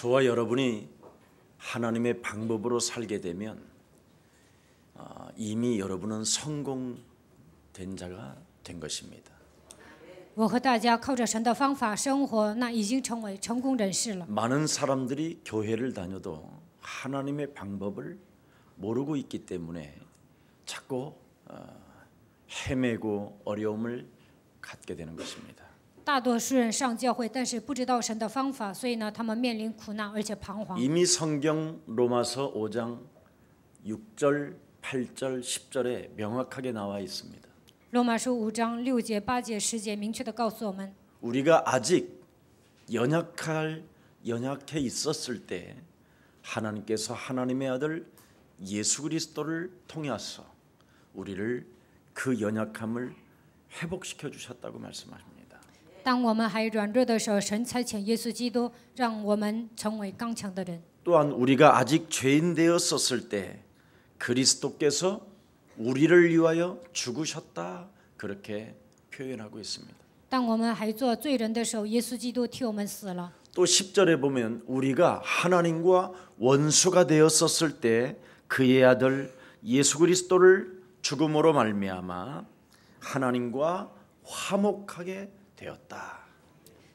저와 여러분이 하나님의 방법으로 살게 되면 이미 여러분은 성공된 자가 된 것입니다. 我和大家靠着神的方法生活，那已经成为成功人士了。 많은 사람들이 교회를 다녀도 하나님의 방법을 모르고 있기 때문에 자꾸 헤매고 어려움을 갖게 되는 것입니다. 大多数人上教会，但是不知道神的方法，所以呢，他们面临苦难而且彷徨。 이미 성경 로마서 5장 6절, 8절, 10절에 명확하게 나와 있습니다. 罗马书5章6节、8节、10节明确的告诉我们， 우리가 아직 연약해 있었을 때 하나님께서 하나님의 아들 예수 그리스도를 통해서 우리를 그 연약함을 회복시켜 주셨다고 말씀하십니다. 当我们还软弱的时候，神差遣耶稣基督，让我们成为刚强的人。 또한 우리가 아직 죄인 되었었을 때 그리스도께서 우리를 위하여 죽으셨다 그렇게 표현하고 있습니다. 当我们还做罪人的时候，耶稣基督替我们死了。 또 10절에 보면 우리가 하나님과 원수가 되었었을 때 그의 아들 예수 그리스도를 죽음으로 말미암아 하나님과 화목하게 되었다.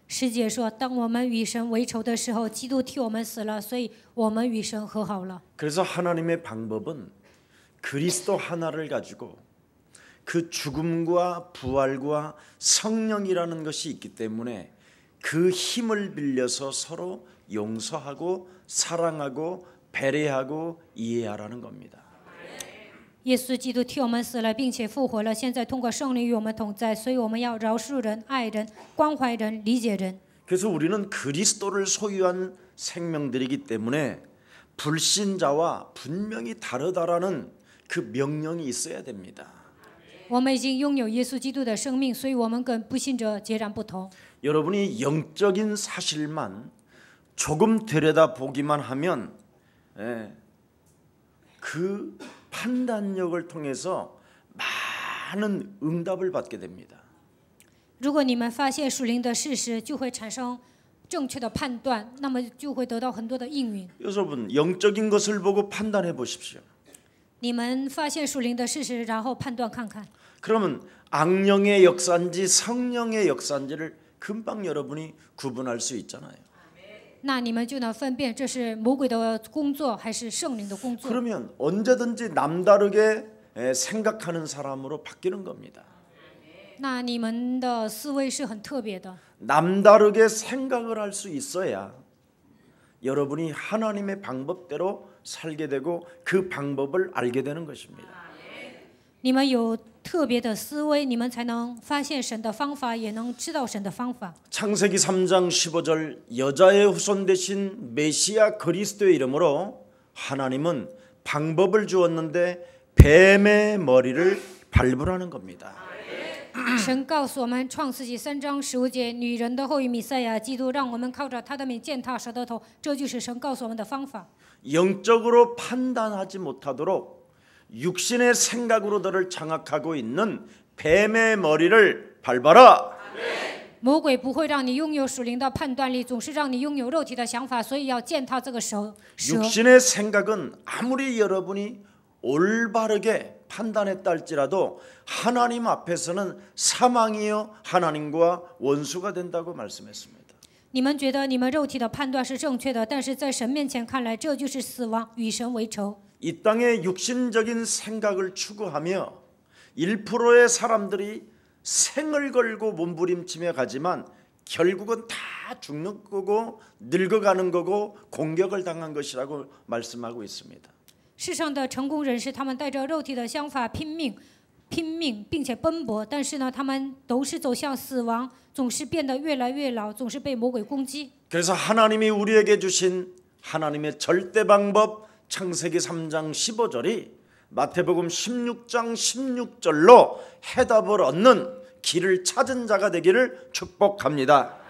10节说，当我们与神为仇的时候，基督替我们死了，所以我们与神和好了。 그래서 하나님의 방법은 그리스도 하나를 가지고 그 죽음과 부활과 성령이라는 것이 있기 때문에 그 힘을 빌려서 서로 용서하고 사랑하고 배려하고 이해하라는 겁니다. 耶稣基督替我们死了，并且复活了。现在通过圣灵与我们同在，所以我们要饶恕人、爱人、关怀人、理解人。 그래서 우리는 그리스도를 소유한 생명들이기 때문에 불신자와 분명히 다르다라는 그 명령이 있어야 됩니다. 我们已经拥有耶稣基督的生命，所以我们跟不信者截然不同。 여러분이 영적인 사실만 조금 들여다보기만 하면 그 판단력을 통해서 많은 응답을 받게 됩니다. 如果你们发现属灵的事实，就会产生正确的判断，那么就会得到很多的应允。 여러분 영적인 것을 보고 판단해 보십시오. 你们发现属灵的事实，然后判断看看， 그러면 악령의 역사인지 성령의 역사인지를 금방 여러분이 구분할 수 있잖아요. 那你们就能分辨这是魔鬼的工作还是圣灵的工作。 그러면 언제든지 남다르게 생각하는 사람으로 바뀌는 겁니다. 那你们的思维是很特别的， 남다르게 생각을 할 수 있어야 여러분이 하나님의 방법대로 살게 되고 그 방법을 알게 되는 것입니다. 你们有特别的思维，你们才能发现神的方法，也能知道神的方法。 창세기 3장 15절 여자의 후손 되신 메시아 그리스도의 이름으로 하나님은 방법을 주었는데 뱀의 머리를 밟으라는 겁니다. 神告诉我们，创世纪3章15节，女人的后裔弥赛亚基督，让我们靠着他的名践踏蛇的头，这就是神告诉我们的方法。 영적으로 판단하지 못하도록 육신의 생각으로 너를 장악하고 있는 뱀의 머리를 밟아라. 魔鬼不会让你拥有属灵的判断力，总是让你拥有肉体的想法，所以要践踏这个蛇。 육신의 생각은 아무리 여러분이 올바르게 판단했다 할지라도 하나님 앞에서는 사망이요 하나님과 원수가 된다고 말씀했습니다. 你们觉得你们肉体的判断是正确的，但是在神面前看来，这就是死亡，与神为仇。 이 땅의 육신적인 생각을 추구하며 1%의 사람들이 생을 걸고 몸부림치며 가지만 결국은 다 죽는 거고 늙어가는 거고 공격을 당한 것이라고 말씀하고 있습니다. 世上的成功人士，他们带着肉体的想法拼命，并且奔波，但是呢，他们都是走向死亡，总是变得越来越老，总是被魔鬼攻击。 그래서 하나님이 우리에게 주신 하나님의 절대 방법 창세기 3장 15절이 마태복음 16장 16절로 해답을 얻는 길을 찾은 자가 되기를 축복합니다.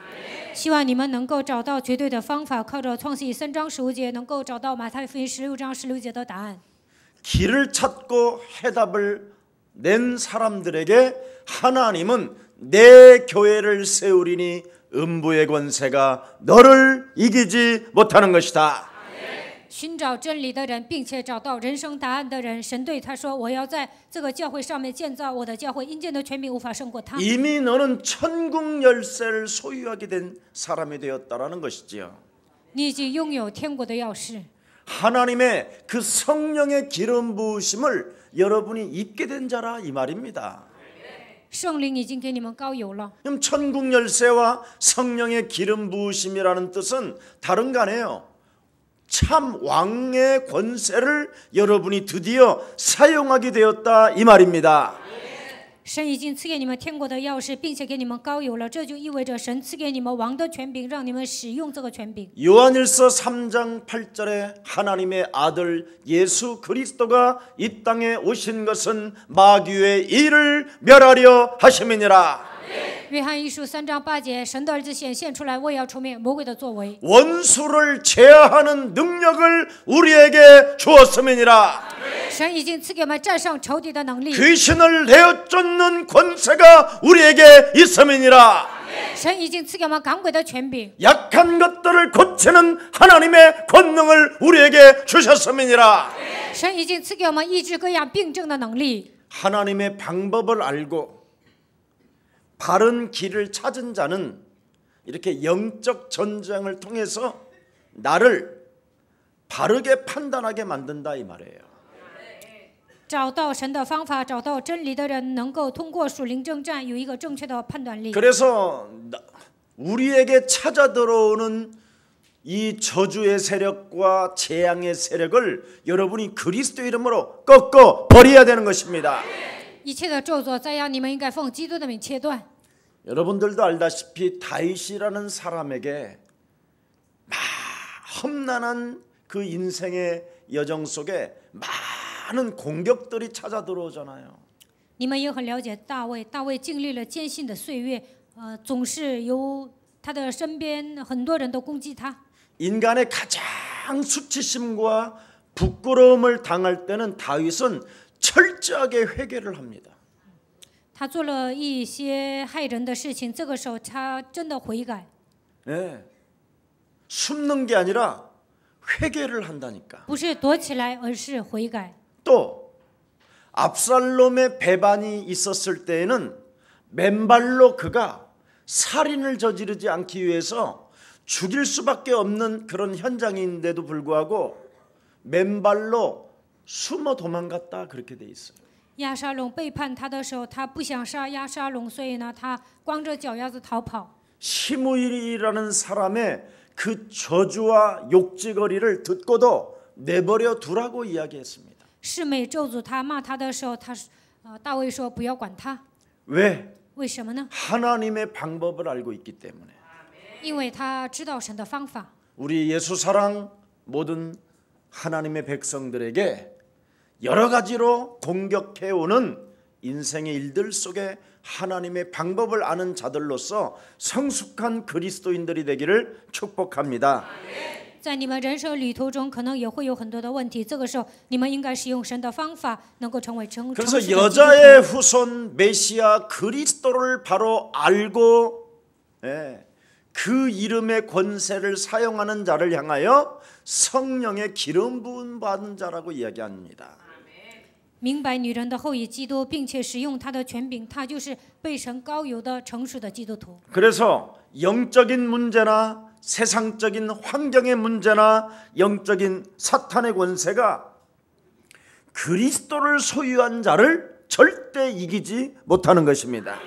希望你们能够找到绝对的方法，靠着创世记3章15节，能够找到马太福音16章16节的答案。 길을 찾고 해답을 낸 사람들에게 하나님은 내 교회를 세우리니 음부의 권세가 너를 이기지 못하는 것이다. 寻找真理的人，并且找到人生答案的人，神对他说：“我要在这个教会上面建造我的教会，阴间的权柄无法胜过他。” 이미 너는 천국 열쇠를 소유하게 된 사람이 되었다라는 것이지요. 你已经拥有天国的钥匙。 하나님의 그 성령의 기름 부으심을 여러분이 입게 된 자라 이 말입니다. 圣灵已经给你们膏油了。 그럼 천국 열쇠와 성령의 기름 부으심이라는 뜻은 다른 거 아니에요. 참 왕의 권세를 여러분이 드디어 사용하게 되었다 이 말입니다. 神已经赐给你们天国的钥匙，并且给你们膏油了，这就意味着神赐给你们王的权柄，让你们使用这个权柄。 요한일서 3장 8절에 하나님의 아들 예수 그리스도가 이 땅에 오신 것은 마귀의 일을 멸하려 하심이니라. 约翰一书3章8节，神的儿子显现出来，为要除灭魔鬼的作为。 원수를 제하하는 능력을 우리에게 주었음이니라. 神已经赐给我们战胜仇敌的能力， 귀신을 내어쫓는 권세가 우리에게 있음이니라. 神已经赐给我们赶鬼的权柄， 약한 것들을 고치는 하나님의 권능을 우리에게 주셨음이니라. 神已经赐给我们医治各样病症的能力。 하나님의 방법을 알고 바른 길을 찾은 자는 이렇게 영적 전쟁을 통해서 나를 바르게 판단하게 만든다 이 말이에요. 找到神的方法，找到真理的人，能够通过属灵征战有一个正确的判断力。 그래서 우리에게 찾아 들어오는 이 저주의 세력과 재앙의 세력을 여러분이 그리스도 이름으로 꺾어 버려야 되는 것입니다. 一切的咒诅灾殃，你们应该奉基督的名切断。 여러분들도 알다시피 다윗이라는 사람에게 험난한 그 인생의 여정 속에 많은 공격들이 찾아 들어오잖아요. 你们也很了解大卫，大卫经历了艰辛的岁月，总是由他的身边很多人都攻击他。 인간의 가장 수치심과 부끄러움을 당할 때는 다윗은 철저하게 회개를 합니다. 他做了一些害人的事情，这个时候他真的悔改， 네. 숨는 게 아니라 회개를 한다니까. 不是躲起来，而是悔改。 또 압살롬의 배반이 있었을 때에는 맨발로 그가 살인을 저지르지 않기 위해서 죽일 수밖에 없는 그런 현장인데도 불구하고 맨발로 숨어 도망갔다 그렇게 돼 있어요. 亚沙龙背叛他的时候，他不想杀亚沙龙，所以呢，他光着脚丫子逃跑。 시므이라는 사람의 그 저주와 욕지거리를 듣고도 내버려 두라고 이야기했습니다. 示每咒诅他骂他的时候，大卫说不要管他。 왜? 为什么呢？ 하나님의 방법을 알고 있기 때문에. 因为他知道神的方法。 우리 예수사랑 모든 하나님의 백성들에게 여러 가지로 공격해오는 인생의 일들 속에 하나님의 방법을 아는 자들로서 성숙한 그리스도인들이 되기를 축복합니다. 在你们人生旅途中，可能也会有很多的问题，这个时候你们应该使用神的方法，能够成为成熟的 그래서 基督徒。 여자의 후손 메시아 그리스도를 바로 알고 그 이름의 권세를 사용하는 자를 향하여 성령의 기름 부음 받은 자라고 이야기합니다. 明白女人的后裔基督，并且使用他的权柄，他就是被神膏油的成熟的基督徒。 그래서 영적인 문제나 세상적인 환경의 문제나 영적인 사탄의 권세가 그리스도를 소유한 자를 절대 이기지 못하는 것입니다.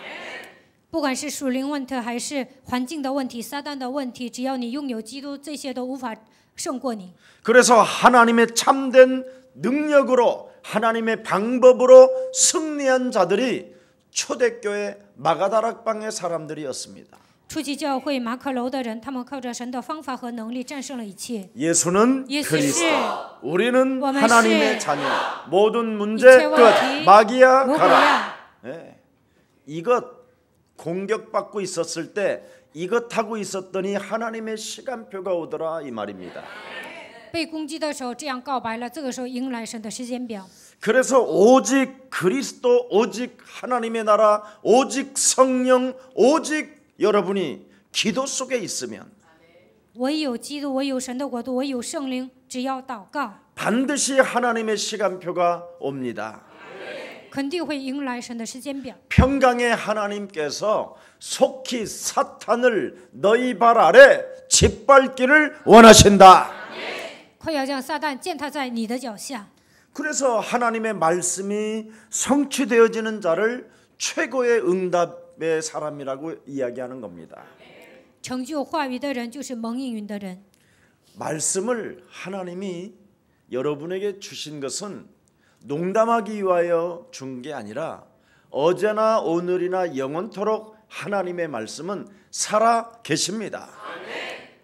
不管是属灵问题还是环境的问题、撒旦的问题，只要你拥有基督，这些都无法胜过你。 그래서 하나님의 참된 능력으로 하나님의 방법으로 승리한 자들이 초대교회 마가다락방의 사람들이었습니다. 初期教会马可楼的人，他们靠着神的方法和能力战胜了一切。 예수는 예수 그리스도, 우리는 我们 하나님의 是 자녀. 모든 문제 이체 끝. 원티, 마귀야 뭐야? 가라. 네. 이것 공격받고 있었을 때 이것 하고 있었더니 하나님의 시간표가 오더라 이 말입니다. 被攻击的时候这样告白了，这个时候迎来神的时间表。 그래서 오직 그리스도, 오직 하나님의 나라, 오직 성령, 오직 여러분이 기도 속에 있으면 唯有基督，唯有神的国度，唯有圣灵，只要祷告， 반드시 하나님의 시간표가 옵니다. 肯定会迎来神的时间表。 평강의 하나님께서 속히 사탄을 너희 발 아래 짓밟기를 원하신다. 快要将撒旦践踏在你的脚下。 그래서 하나님의 말씀이 성취되어지는 자를 최고의 응답의 사람이라고 이야기하는 겁니다. 成就话语的人就是蒙应允的人。 말씀을 하나님이 여러분에게 주신 것은 농담하기 위하여 준 게 아니라 어제나 오늘이나 영원토록 하나님의 말씀은 살아 계십니다.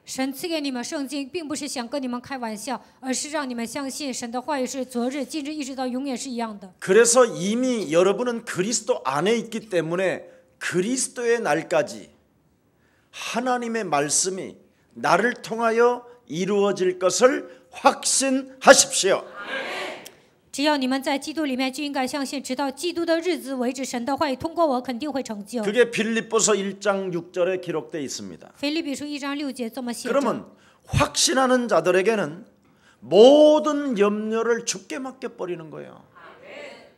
神赐给你们圣经，并不是想跟你们开玩笑，而是让你们相信神的话语是昨日、今日一直到永远是一样的。 그래서 이미 여러분은 그리스도 안에 있기 때문에 그리스도의 날까지 하나님의 말씀이 나를 통하여 이루어질 것을 확신하십시오. 只要你们在基督里面，就应该相信，直到基督的日子为止，神的话语通过我肯定会成就。 그게 빌립보서 1장 6절에 기록되어 있습니다. 腓立比书1章6节这么写着。 그러면 확신하는 자들에게는 모든 염려를 주께 맡겨버리는 거예요.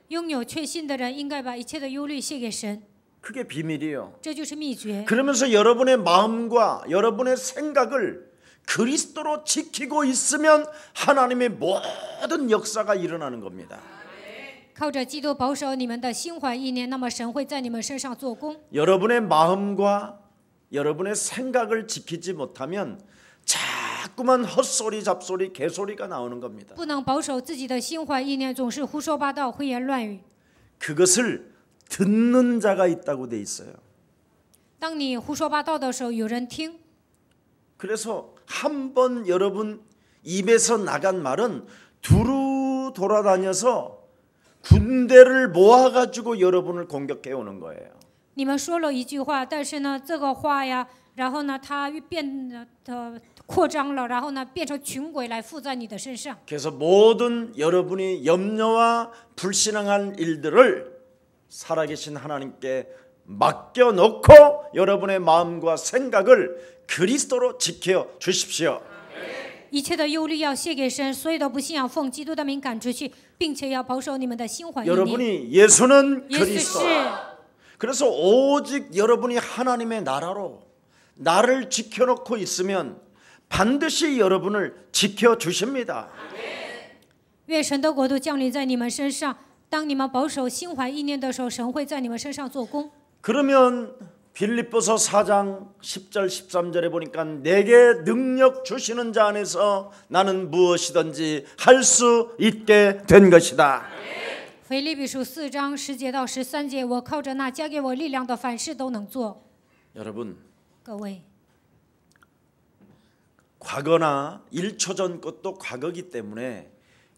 拥有确信的人应该把一切的忧虑卸给神， 그게 비밀이에요. 这就是秘诀。 그러면서 여러분의 마음과 여러분의 생각을 그리스도로 지키고 있으면 하나님의 모든 역사가 일어나는 겁니다. 靠着基督保守你们的心怀意念，那么神会在你们身上做工。 여러분의 마음과 여러분의 생각을 지키지 못하면 자꾸만 헛소리 잡소리 개소리가 나오는 겁니다. 不能保守自己的心怀意念，总是胡说八道、胡言乱语。 그것을 듣는 자가 있다고 돼 있어요. 当你胡说八道的时候，有人听。 그래서 한번 여러분 입에서 나간 말은 두루 돌아다녀서 군대를 모아가지고 여러분을 공격해 오는 거예요. 你们说了一句话，但是呢，这个话呀，然后呢，它变扩张了，然后呢，变成群鬼来附在你的身上。 그래서 모든 여러분이 염려와 불신앙한 일들을 살아계신 하나님께 맡겨놓고 여러분의 마음과 생각을 그리스도로 지켜 주십시오. 一切的忧虑要卸给神，所有的不信仰奉基督的名赶出去，并且要保守你们的心怀意念。 여러분이 예수는 耶稣 그리스도. 是 그래서 오직 여러분이 하나님의 나라로 나를 지켜놓고 있으면 반드시 여러분을 지켜 주십니다. 愿神的国度降临在你们身上。当你们保守心怀意念的时候，神会在你们身上做工。 그러면 빌립보서 4장 10절 13절에 보니까 내게 능력 주시는 자 안에서 나는 무엇이든지 할 수 있게 된 것이다. 腓立比书4章10节到13节，我靠着那加给我力量的，凡事都能做。 여러분 各位， 과거나 1초 전 것도 과거기 때문에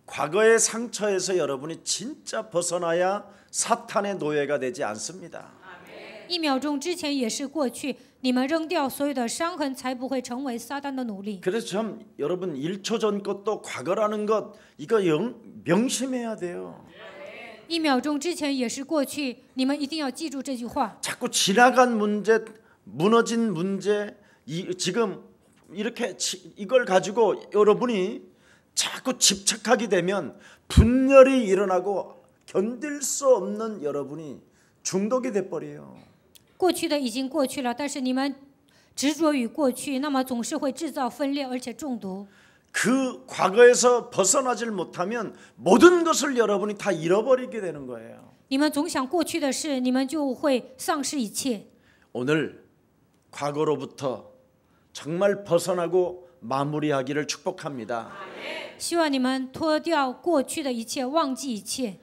과거의 상처에서 여러분이 진짜 벗어나야 사탄의 노예가 되지 않습니다. 1秒钟之前也是过去，你们扔掉所有的伤痕，才不会成为撒旦的奴隶。 그래서 참 여러분 1초 전 것도 과거라는 것 이거 명심해야 돼요. 1秒钟之前也是过去，你们一定要记住这句话。 자꾸 지나간 문제, 무너진 문제, 지금 이렇게 이걸 가지고 여러분이 자꾸 집착하게 되면 분열이 일어나고 견딜 수 없는 여러분이 중독이 돼버려요. 过去的已经过去了，但是你们执着于过去，那么总是会制造分裂，而且中毒。 그 과거에서 벗어나질 못하면 모든 것을 여러분이 다 잃어버리게 되는 거예요. 你们总想过去的事，你们就会丧失一切。 오늘 과거로부터 정말 벗어나고 마무리하기를 축복합니다. 希望你们脱掉过去的一切，忘记一切。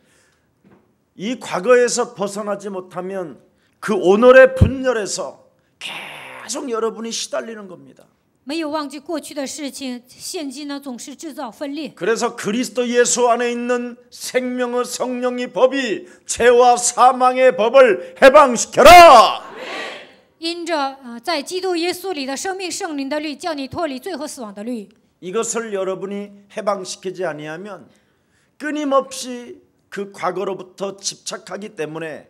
이 과거에서 벗어나지 못하면 그 오늘의 분열에서 계속 여러분이 시달리는 겁니다. 没有忘记过去的事情，现今呢总是制造分裂。 그래서 그리스도 예수 안에 있는 생명의 성령의 법이 죄와 사망의 법을 해방시켜라. 因着在基督耶稣里的生命圣灵的律，叫你脱离罪和死亡的律。 이것을 여러분이 해방시키지 아니하면 끊임없이 그 과거로부터 집착하기 때문에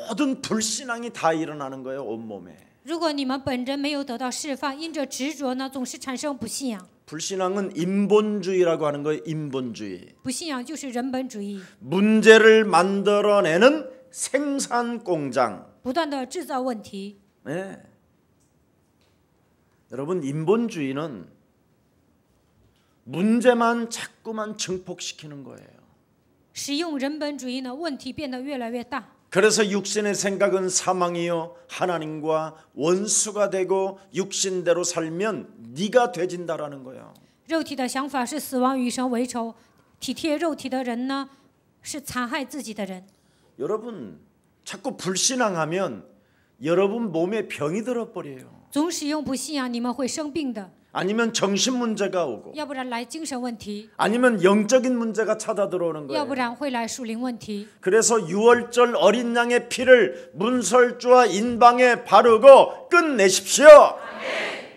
모든 불신앙이 다 일어나는 거예요. 온몸에. 如果你们本人没有得到释放，因着执着呢，总是产生不信仰。 불신앙은 인본주의라고 하는 거예요. 인본주의. 不信仰就是人本主义， 문제를 만들어내는 생산 공장. 不断的制造问题。 네. 여러분, 인본주의는 문제만 자꾸만 증폭시키는 거예요. 使用人本主义呢，问题变得越来越大。 그래서 육신의 생각은 사망이요 하나님과 원수가 되고 육신대로 살면 네가 되진다라는 거예요. 肉体的想法是死亡与神为仇，体贴肉体的人呢，是残害自己的人。 여러분, 자꾸 불신앙하면 여러분 몸에 병이 들어버려요. 总使用不信仰，你们会生病的， 아니면 정신 문제가 오고 要不然来精神问题， 아니면 영적인 문제가 찾아 들어오는 要 거예요. 不然会来属灵问题。 그래서 유월절 어린 양의 피를 문설주와 인방에 바르고 끝내십시오.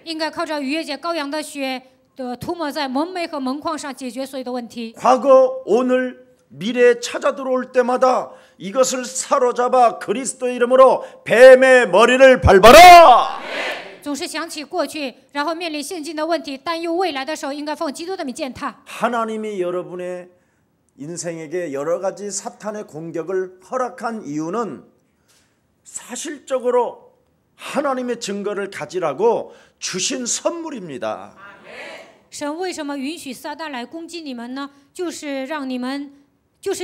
应该靠着逾越节羔羊的血的涂抹在门楣和门框上，解决所有的问题。 과거, 오늘, 미래에 찾아 들어올 때마다 이것을 사로잡아 그리스도의 이름으로 뱀의 머리를 밟아라. 总是想起过去，然后面临现今的问题，担忧未来的时候，应该奉基督的名践踏。 하나님이 여러분의 인생에게 여러 가지 사탄의 공격을 허락한 이유는 사실적으로 하나님의 증거를 가지라고 주신 선물입니다. 神为什么允许撒旦来攻击你们呢？就是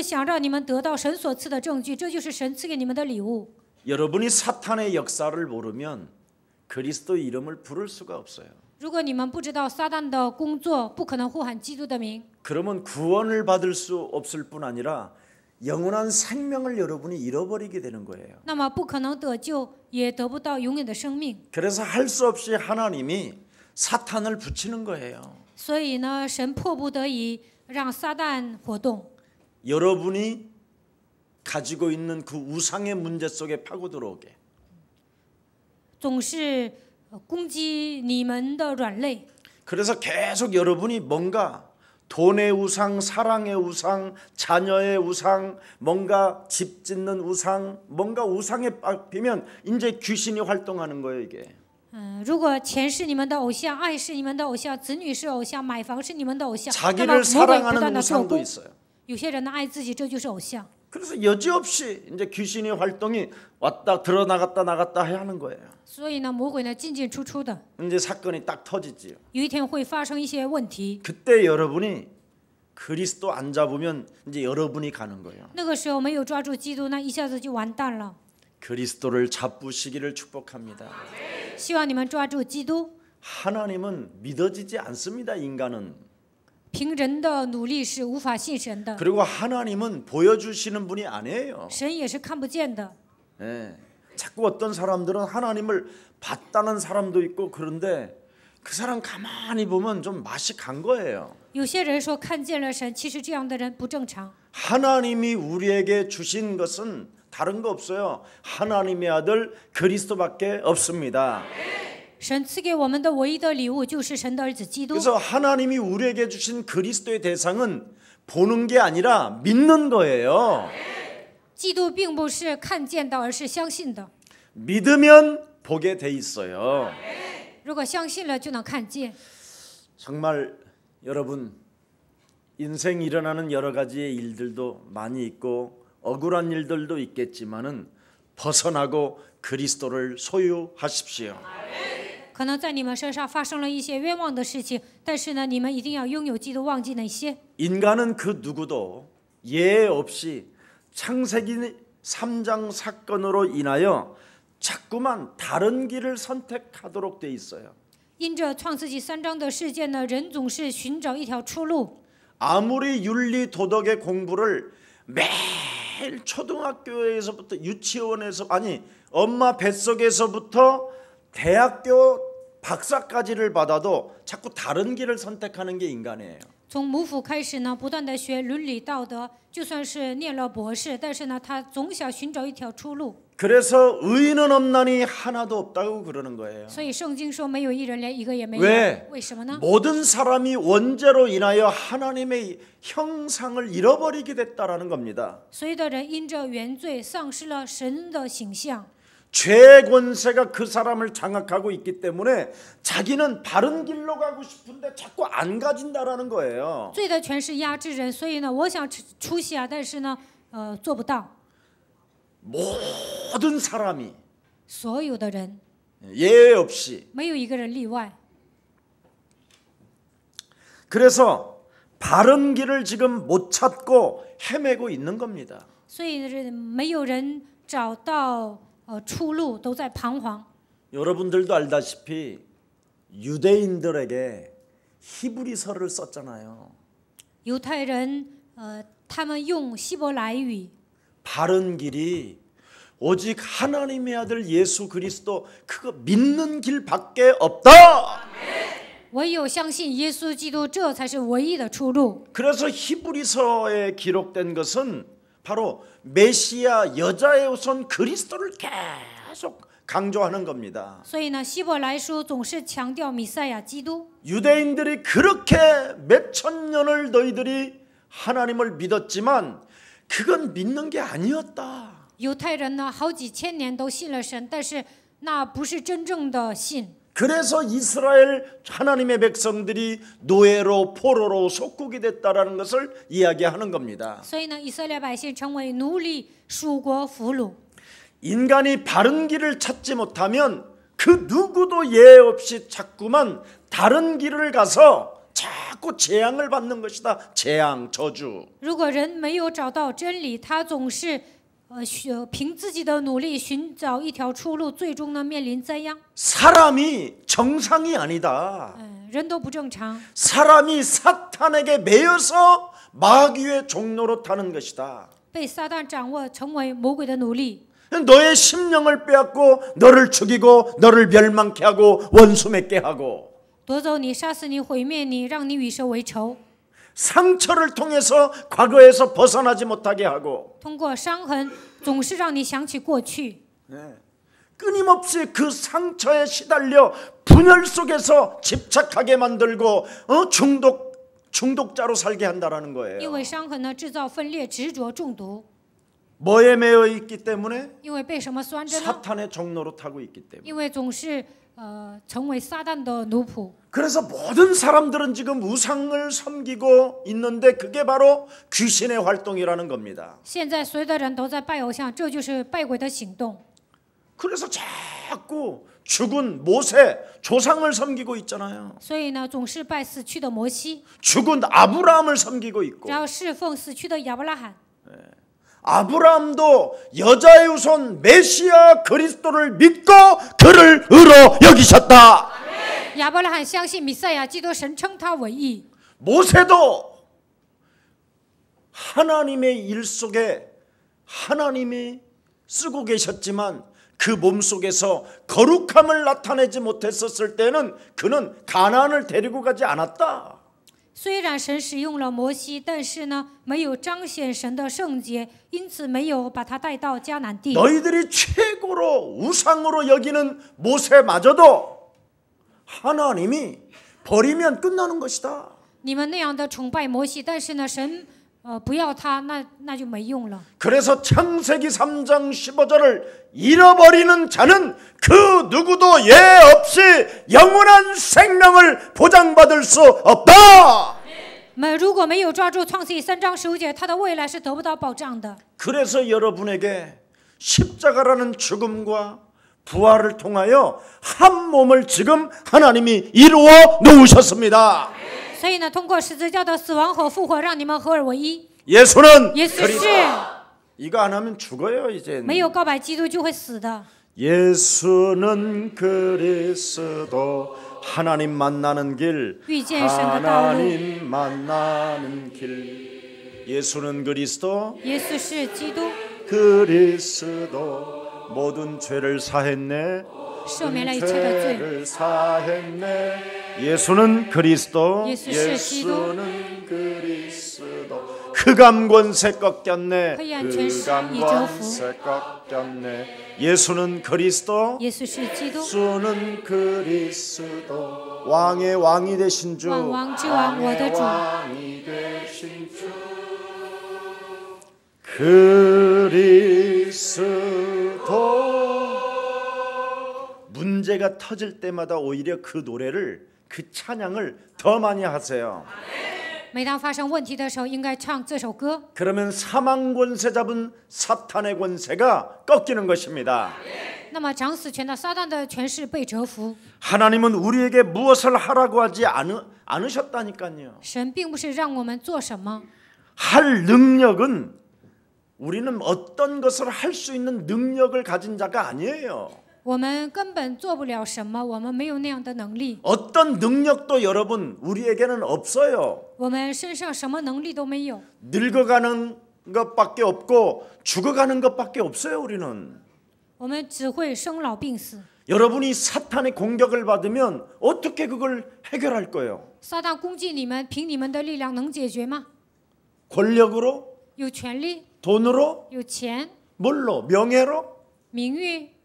想让你们得到神所赐的证据，这就是神赐给你们的礼物。 여러분이 사탄의 역사를 모르면 그리스도 이름을 부를 수가 없어요. 如果你们不知道撒旦的工作，不可能呼喊基督的名。 그러면 구원을 받을 수 없을 뿐 아니라 영원한 생명을 여러분이 잃어버리게 되는 거예요. 那么不可能得救，也得不到永远的生命。 그래서 할 수 없이 하나님이 사탄을 붙이는 거예요. 所以呢，神迫不得已让撒旦活动。 여러분이 가지고 있는 그 우상의 문제 속에 파고 들어오게. 总是攻击你们的软肋。 그래서 계속 여러분이 뭔가 돈의 우상, 사랑의 우상, 자녀의 우상, 뭔가 집 짓는 우상, 뭔가 우상에 밟히면 이제 귀신이 활동하는 거예요, 이게. 如果钱是你们的偶像，爱是你们的偶像，子女是偶像，买房是你们的偶像，那么 자기를 魔鬼不 사랑하는 断的做 우상도 工。 있어요. 有些人呢爱自己，这就是偶像。 그래서 여지없이 이제 귀신의 활동이 왔다 들어나갔다 나갔다 하는 거예요. 所以呢，魔鬼呢进进出出的， 이제 사건이 딱 터지지요. 有一天会发生一些问题。 그때 여러분이 그리스도 안 잡으면 이제 여러분이 가는 거예요. 那个时候没有抓住基督，那一下子就完蛋了。 그리스도를 잡으시기를 축복합니다. 希望你们抓住基督。 하나님은 믿어지지 않습니다. 인간은. 凭人的努力是无法信神的， 그리고 하나님은 보여주시는 분이 아니에요. 神也是看不见的。 예. 자꾸 어떤 사람들은 하나님을 봤다는 사람도 있고 그런데 그 사람 가만히 보면 좀 맛이 간 거예요. 有些人说看见了神，其实这样的人不正常。 하나님이 우리에게 주신 것은 다른 거 없어요. 하나님의 아들 그리스도밖에 없습니다. 神赐给我们的唯一的礼物就是神的儿子基督。 그래서 하나님이 우리에게 주신 그리스도의 대상은 보는 게 아니라 믿는 거예요. 基督并不是看见的，而是相信的。 믿으면 보게 돼 있어요. 如果相信了，就能看见。 정말 여러분 인생 일어나는 여러 가지의 일들도 많이 있고 억울한 일들도 있겠지만은 벗어나고 그리스도를 소유하십시오. 可能在你们身上发生了一些冤枉的事情，但是呢，你们一定要拥有基督，忘记那些。 인간은 그 누구도 예외 없이 창세기 3장 사건으로 인하여 자꾸만 다른 길을 선택하도록 돼 있어요. 因着创世纪3章的事件呢，人总是寻找一条出路。 아무리 윤리 도덕의 공부를 매일 초등학교에서부터 유치원에서 아니 엄마 뱃속에서부터 대학교 박사까지를 받아도 자꾸 다른 길을 선택하는 게 인간이에요. 从母腹开始呢，不断的学伦理道德，就算是念了博士，但是呢，他总想寻找一条出路。 그래서 의인은 없나니 하나도 없다고 그러는 거예요. 所以圣经说没有一人，连一个也没有。 왜? 为什么呢？ 모든 사람이 원죄로 인하여 하나님의 형상을 잃어버리게 됐다라는 겁니다. 所有的人因着原罪丧失了神的形象。 죄의 권세가 그 사람을 장악하고 있기 때문에 자기는 바른 길로 가고 싶은데 자꾸 안 가진다라는 거예요. 罪的权势压制人，所以呢，我想出息啊，但是呢，做不到。 모든 사람이 所有的人 예외 없이 没有一个人例外。 그래서 바른 길을 지금 못 찾고 헤매고 있는 겁니다. 所以没有人找到出路，都在彷徨。 여러분들도 알다시피 유대인들에게 히브리서를 썼잖아요. 犹太人他们用希伯来语， 바른 길이 오직 하나님의 아들 예수 그리스도 그거 믿는 길밖에 없다. 唯有相信耶稣基督，这才是唯一的出路。 그래서 히브리서에 기록된 것은 바로 메시아 여자의 우선 그리스도를 계속 강조하는 겁니다. 所以呢，希伯来书总是强调弥赛亚基督。 유대인들이 그렇게 몇천 년을 너희들이 하나님을 믿었지만 그건 믿는 게 아니었다. 犹太人呢，好几千年都信了神，但是那不是真正的信。 그래서 이스라엘 하나님의 백성들이 노예로 포로로 속국이 됐다라는 것을 이야기하는 겁니다. 所以呢，以色列百姓成为奴隶、属国俘虏。 인간이 바른 길을 찾지 못하면 그 누구도 예외 없이 자꾸만 다른 길을 가서 자꾸 재앙을 받는 것이다. 재앙, 저주. 如果人没有找到真理，他总是凭自己的努力寻找一条出路，最终呢面临灾殃。 사람이 정상이 아니다. 人都不正常， 사람이 사탄에게 매여서 마귀의 종로로 타는 것이다. 被撒旦掌握，成为魔鬼的奴隶。 너의 심령을 빼앗고 너를 죽이고 너를 멸망케 하고 원수 맺게 하고 夺走你，杀死你，毁灭你，让你与神为仇。 상처를 통해서 과거에서 벗어나지 못하게 하고 通过伤痕，总是让你想起过去。 끊임없이 그 상처에 시달려 분열 속에서 집착하게 만들고 중독자로 살게 한다라는 因 거예요. 为伤痕呢，制造分裂、执着、中毒。 뭐에 매여 있기 때문에 因为被什么拴着呢？ 사탄의 종로로 타고 있기 때문에. 因为总是成为撒旦的奴仆。 그래서 모든 사람들은 지금 우상을 섬기고 있는데 그게 바로 귀신의 활동이라는 겁니다. 现在所有的人都在拜偶像，这就是拜鬼的行动。 그래서 자꾸 죽은 모세 조상을 섬기고 있잖아요. 所以呢，总是拜死去的摩西， 죽은 아브라함을 섬기고 있고 然后侍奉死去的亚伯拉罕。 아브라함도 여자의 우선 메시아 그리스도를 믿고 그를 의로 여기셨다. 亚伯拉罕相信弥赛亚基督，神称他为义。 모세도 하나님의 일 속에 하나님이 쓰고 계셨지만 그 몸속에서 거룩함을 나타내지 못했었을 때는 그는 가나안을 데리고 가지 않았다. 虽然神使用了摩西，但是呢，没有彰显神的圣洁，因此没有把他带到迦南地。 너희들이 최고로 우상으로 여기는 모세마저도 하나님이 버리면 끝나는 것이다. 你们那样的崇拜摩西，但是呢，神不要他，那就没用了。 그래서 창세기 3장 15절을 잃어버리는 자는 그 누구도 예외 없이 영원한 생명을 보장받을 수 없다. 如果没有抓住创世记3章15节，他的未来是得不到保障的。 그래서 여러분에게 십자가라는 죽음과 부활을 통하여 한 몸을 지금 하나님이 이루어 놓으셨습니다. 所以呢，通过十字架的死亡和复活，让你们合而为一。 예수는 耶稣是 이거 안 하면 죽어요 이제. 没有告白基督就会死的。 예수는 그리스도 하나님 만나는 길 遇见神的道路。 하나님 만나는 길 예수는 그리스도 耶稣是基督， 그리스도 모든 죄를 사했네 赦免了一切的罪。 죄를 사했네 예수는 그리스도. 예수는 그리스도. 흑암 권세 꺾였네. 흑암 권세 권세 꺾였네. 예수는 그리스도. 예수는 그리스도. 왕의 왕이 되신 주. 왕이 되신 주. 그리스도. 문제가 터질 때마다 오히려 그 노래를, 그 찬양을 더 많이 하세요. 每当发生问题的时候，应该唱这首歌。 그러면 사망 권세 잡은 사탄의 권세가 꺾이는 것입니다. 那么掌死权的撒旦的权势被折服。 하나님은 우리에게 무엇을 하라고 하지 않으셨다니까요. 神并不是让我们做什么， 할 능력은 우리는 어떤 것을 할 수 있는 능력을 가진 자가 아니에요. 我们根本做不了什么，我们没有那样的能力。 어떤 능력도 여러분 우리에게는 없어요. 我们身上什么能力都没有， 늙어가는 것밖에 없고 죽어가는 것밖에 없어요. 우리는. 我们只会生老病死。 여러분이 사탄의 공격을 받으면 어떻게 그걸 해결할 거예요? 撒旦攻击你们，凭你们的力量能解决吗？ 권력으로? 有权力， 돈으로? 有钱， 뭘로? 명예로? 名誉。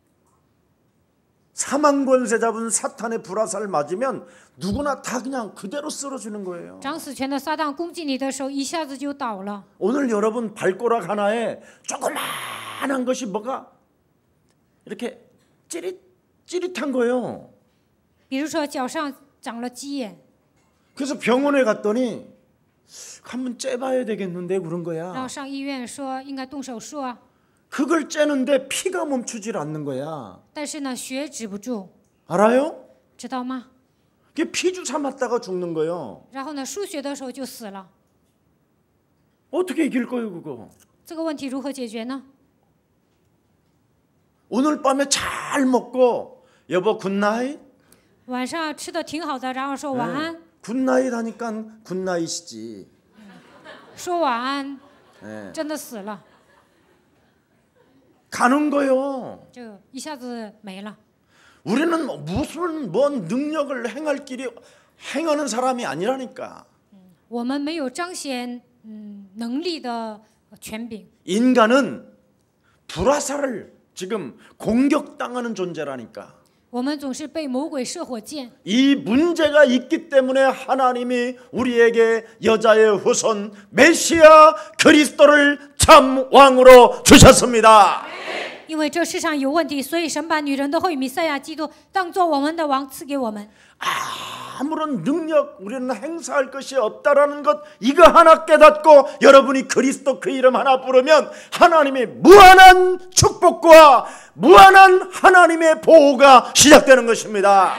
사망 권세 잡은 사탄의 불화살 맞으면 누구나 다 그냥 그대로 쓰러지는 거예요. 掌死权的撒旦攻击你的时候，一下子就倒了。 오늘 여러분 발가락 하나에 조그마한 것이 뭐가 이렇게 찌릿한 거예요. 比如说脚上长了鸡眼， 그래서 병원에 갔더니 한번 째봐야 되겠는데 그런 然后 거야. 上医院说应该动手术啊， 그걸 째는데 피가 멈추질 않는 거야. 但是呢血止不住， 알아요? 知道吗？ 그게 피주사 맞다가 죽는 거예요. 然后呢输血的时候就死了。 어떻게 이길 거예요 그거? 这个问题如何解决呢？ 오늘 밤에 잘 먹고 여보 굿나잇? 晚上吃的挺好的，然后说晚安， 굿나잇 하니까 굿나잇이지. 说晚安， 네. 真的死了， 가는 거요. 就一下子没了。 우리는 무슨 뭔 능력을 행할 길이 행하는 사람이 아니라니까. 我们没有彰显能力的权柄。 인간은 불화살을 지금 공격당하는 존재라니까. 我们总是被魔鬼射火箭， 이 문제가 있기 때문에 하나님이 우리에게 여자의 후손 메시아 그리스도를 참 왕으로 주셨습니다. 因为这世上有问题，所以神把女人的后裔弥赛亚基督当作我们的王赐给我们。 아무런 능력 우리는 행사할 것이 없다라는 것 이거 하나 깨닫고 여러분이 그리스도 그 이름 하나 부르면 하나님의 무한한 축복과 무한한 하나님의 보호가 시작되는 것입니다.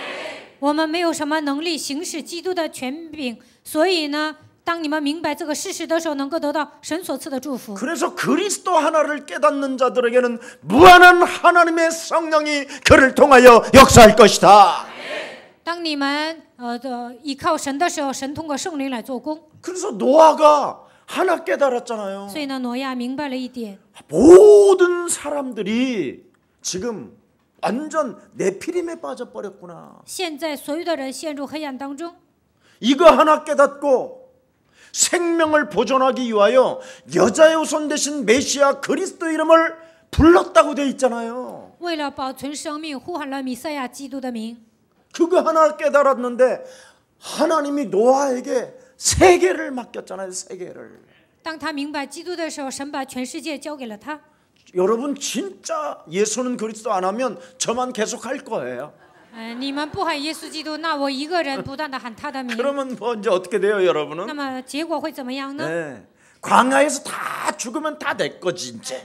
我们没有什么能力行使基督的权柄，所以呢，当你们明白这个事实的时候，能够得到神所赐的祝福。 그래서 그리스도 하나를 깨닫는 자들에게는 무한한 하나님의 성령이 그를 통하여 역사할 것이다. 当你们依靠神的时候，神通过圣灵来做工。 그래서 노아가 하나 깨달았잖아요. 所以呢，挪亚明白了一点， 모든 사람들이 지금 완전 네피림에 빠져버렸구나. 现在所有的人陷入黑暗当中。 이거 하나 깨닫고 생명을 보존하기 위하여 여자의 후손 대신 메시아 그리스도 이름을 불렀다고 돼 있잖아요. 为了保存生命，呼喊了弥赛亚基督的名。 그거 하나 깨달았는데 하나님이 노아에게 세계를 맡겼잖아요. 세계를. 当他明白基督的时候，神把全世界交给了他。 여러분 진짜 예수는 그리스도 안 하면 저만 계속 할 거예요. 你们不喊耶稣基督，那我一个人不断的喊他的名， 그러면 뭐 이제 어떻게 돼요, 여러분은? 那么结果会怎么样呢？ 네. 광야에서 다 죽으면 다 내 거지 이제.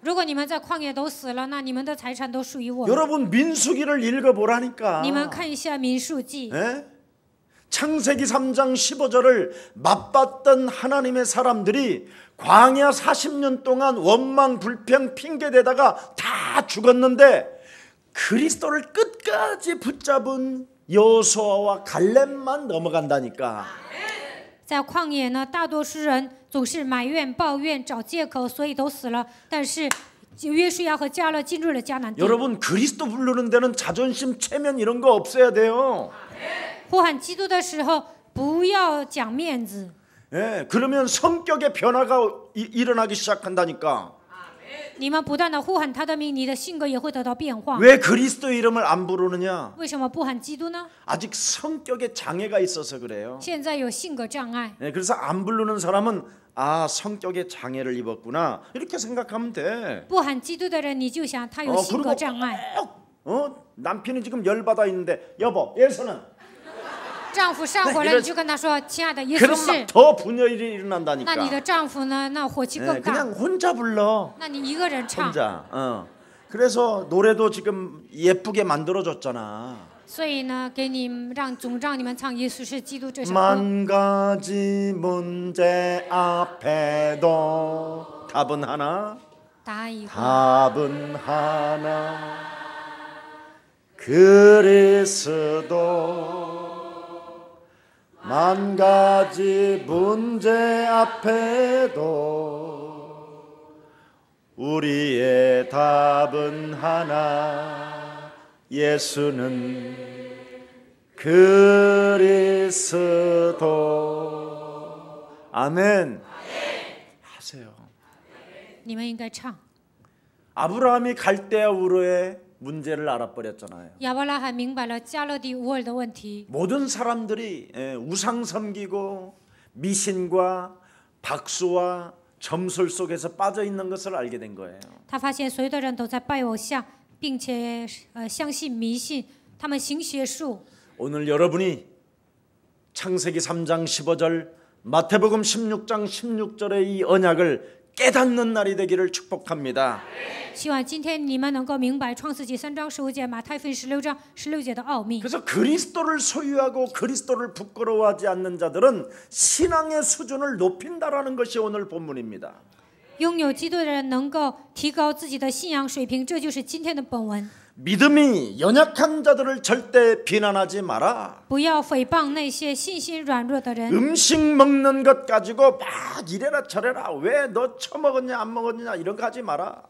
如果你们在旷野都死了，那你们的财产都属于我。 여러분 민수기를 읽어보라니까. 你们看一下民数记， 네? 창세기 3장 15절을 맛봤던 하나님의 사람들이 광야 40년 동안 원망 불평 핑계대다가 다 죽었는데 그리스도를 끝까지 붙잡은 여호수아와 갈렙만 넘어간다니까. 在旷野呢，大多数人总是埋怨、抱怨、找借口，所以都死了。但是约书亚和迦勒进入了迦南地。 여러분 그리스도 부르는 데는 자존심 체면 이런 거 없어야 돼요. 呼喊基督的时候，不要讲面子。 예, 그러면 성격의 변화가 일어나기 시작한다니까. 你们不断的呼喊他的名，你的性格也会得到变化。 왜 그리스도 이름을 안 부르느냐? 为什么不喊基督呢？ 아직 성격에 장애가 있어서 그래요. 现在有性格障碍， 예, 그래서 안 부르는 사람은 아, 성격에 장애를 입었구나. 이렇게 생각하면 돼. 不喊基督的人，你就想他有性格障碍。 남편이 지금 열받아 있는데 여보, 예서는 丈夫上火了，你就跟他说：“亲爱的，耶稣 그럼 是。 막 더 분열이 일어난다니까. 那你的丈夫呢？那火气更 예, 大。 그냥 혼자 불러. 那你一个人唱， 혼자. 그래서 노래도 지금 예쁘게 만들어줬잖아. 所以呢，总让你们唱《耶稣是基督》这首歌。 만 가지 문제 앞에도 답은 하나. 答案一个， 답은 하나. 그리스도. 만 가지 문제 앞에도 우리의 답은 하나. 예수는 그리스도. 아멘. 하세요. 你们应该唱。 아브라함이 갈대아 우르의 문제를 알아버렸잖아요. 亚伯拉罕明白了加勒底乌尔的问题， 모든 사람들이 우상 섬기고 미신과 박수와 점술 속에서 빠져 있는 것을 알게 된 거예요. 他发现所有的人都在拜偶像，并且相信迷信，他们行邪术。 오늘 여러분이 창세기 3장 15절, 마태복음 16장 16절의 이 언약을 깨닫는 날이 되기를 축복합니다. 希望今天你们能够明白创世纪3章15节、马太福音16章16节的奥秘。 그래서 그리스도를 소유하고 그리스도를 부끄러워하지 않는 자들은 신앙의 수준을 높인다라는 것이 오늘 본문입니다. 拥有基督的人能够提高自己的信仰水平，这就是今天的本文。 믿음이 연약한 자들을 절대 비난하지 마라. 不要诽谤那些信心软弱的人。 음식 먹는 것 가지고 막 이래라 저래라 왜 너 처먹었냐 안 먹었냐 이런 거 하지 마라.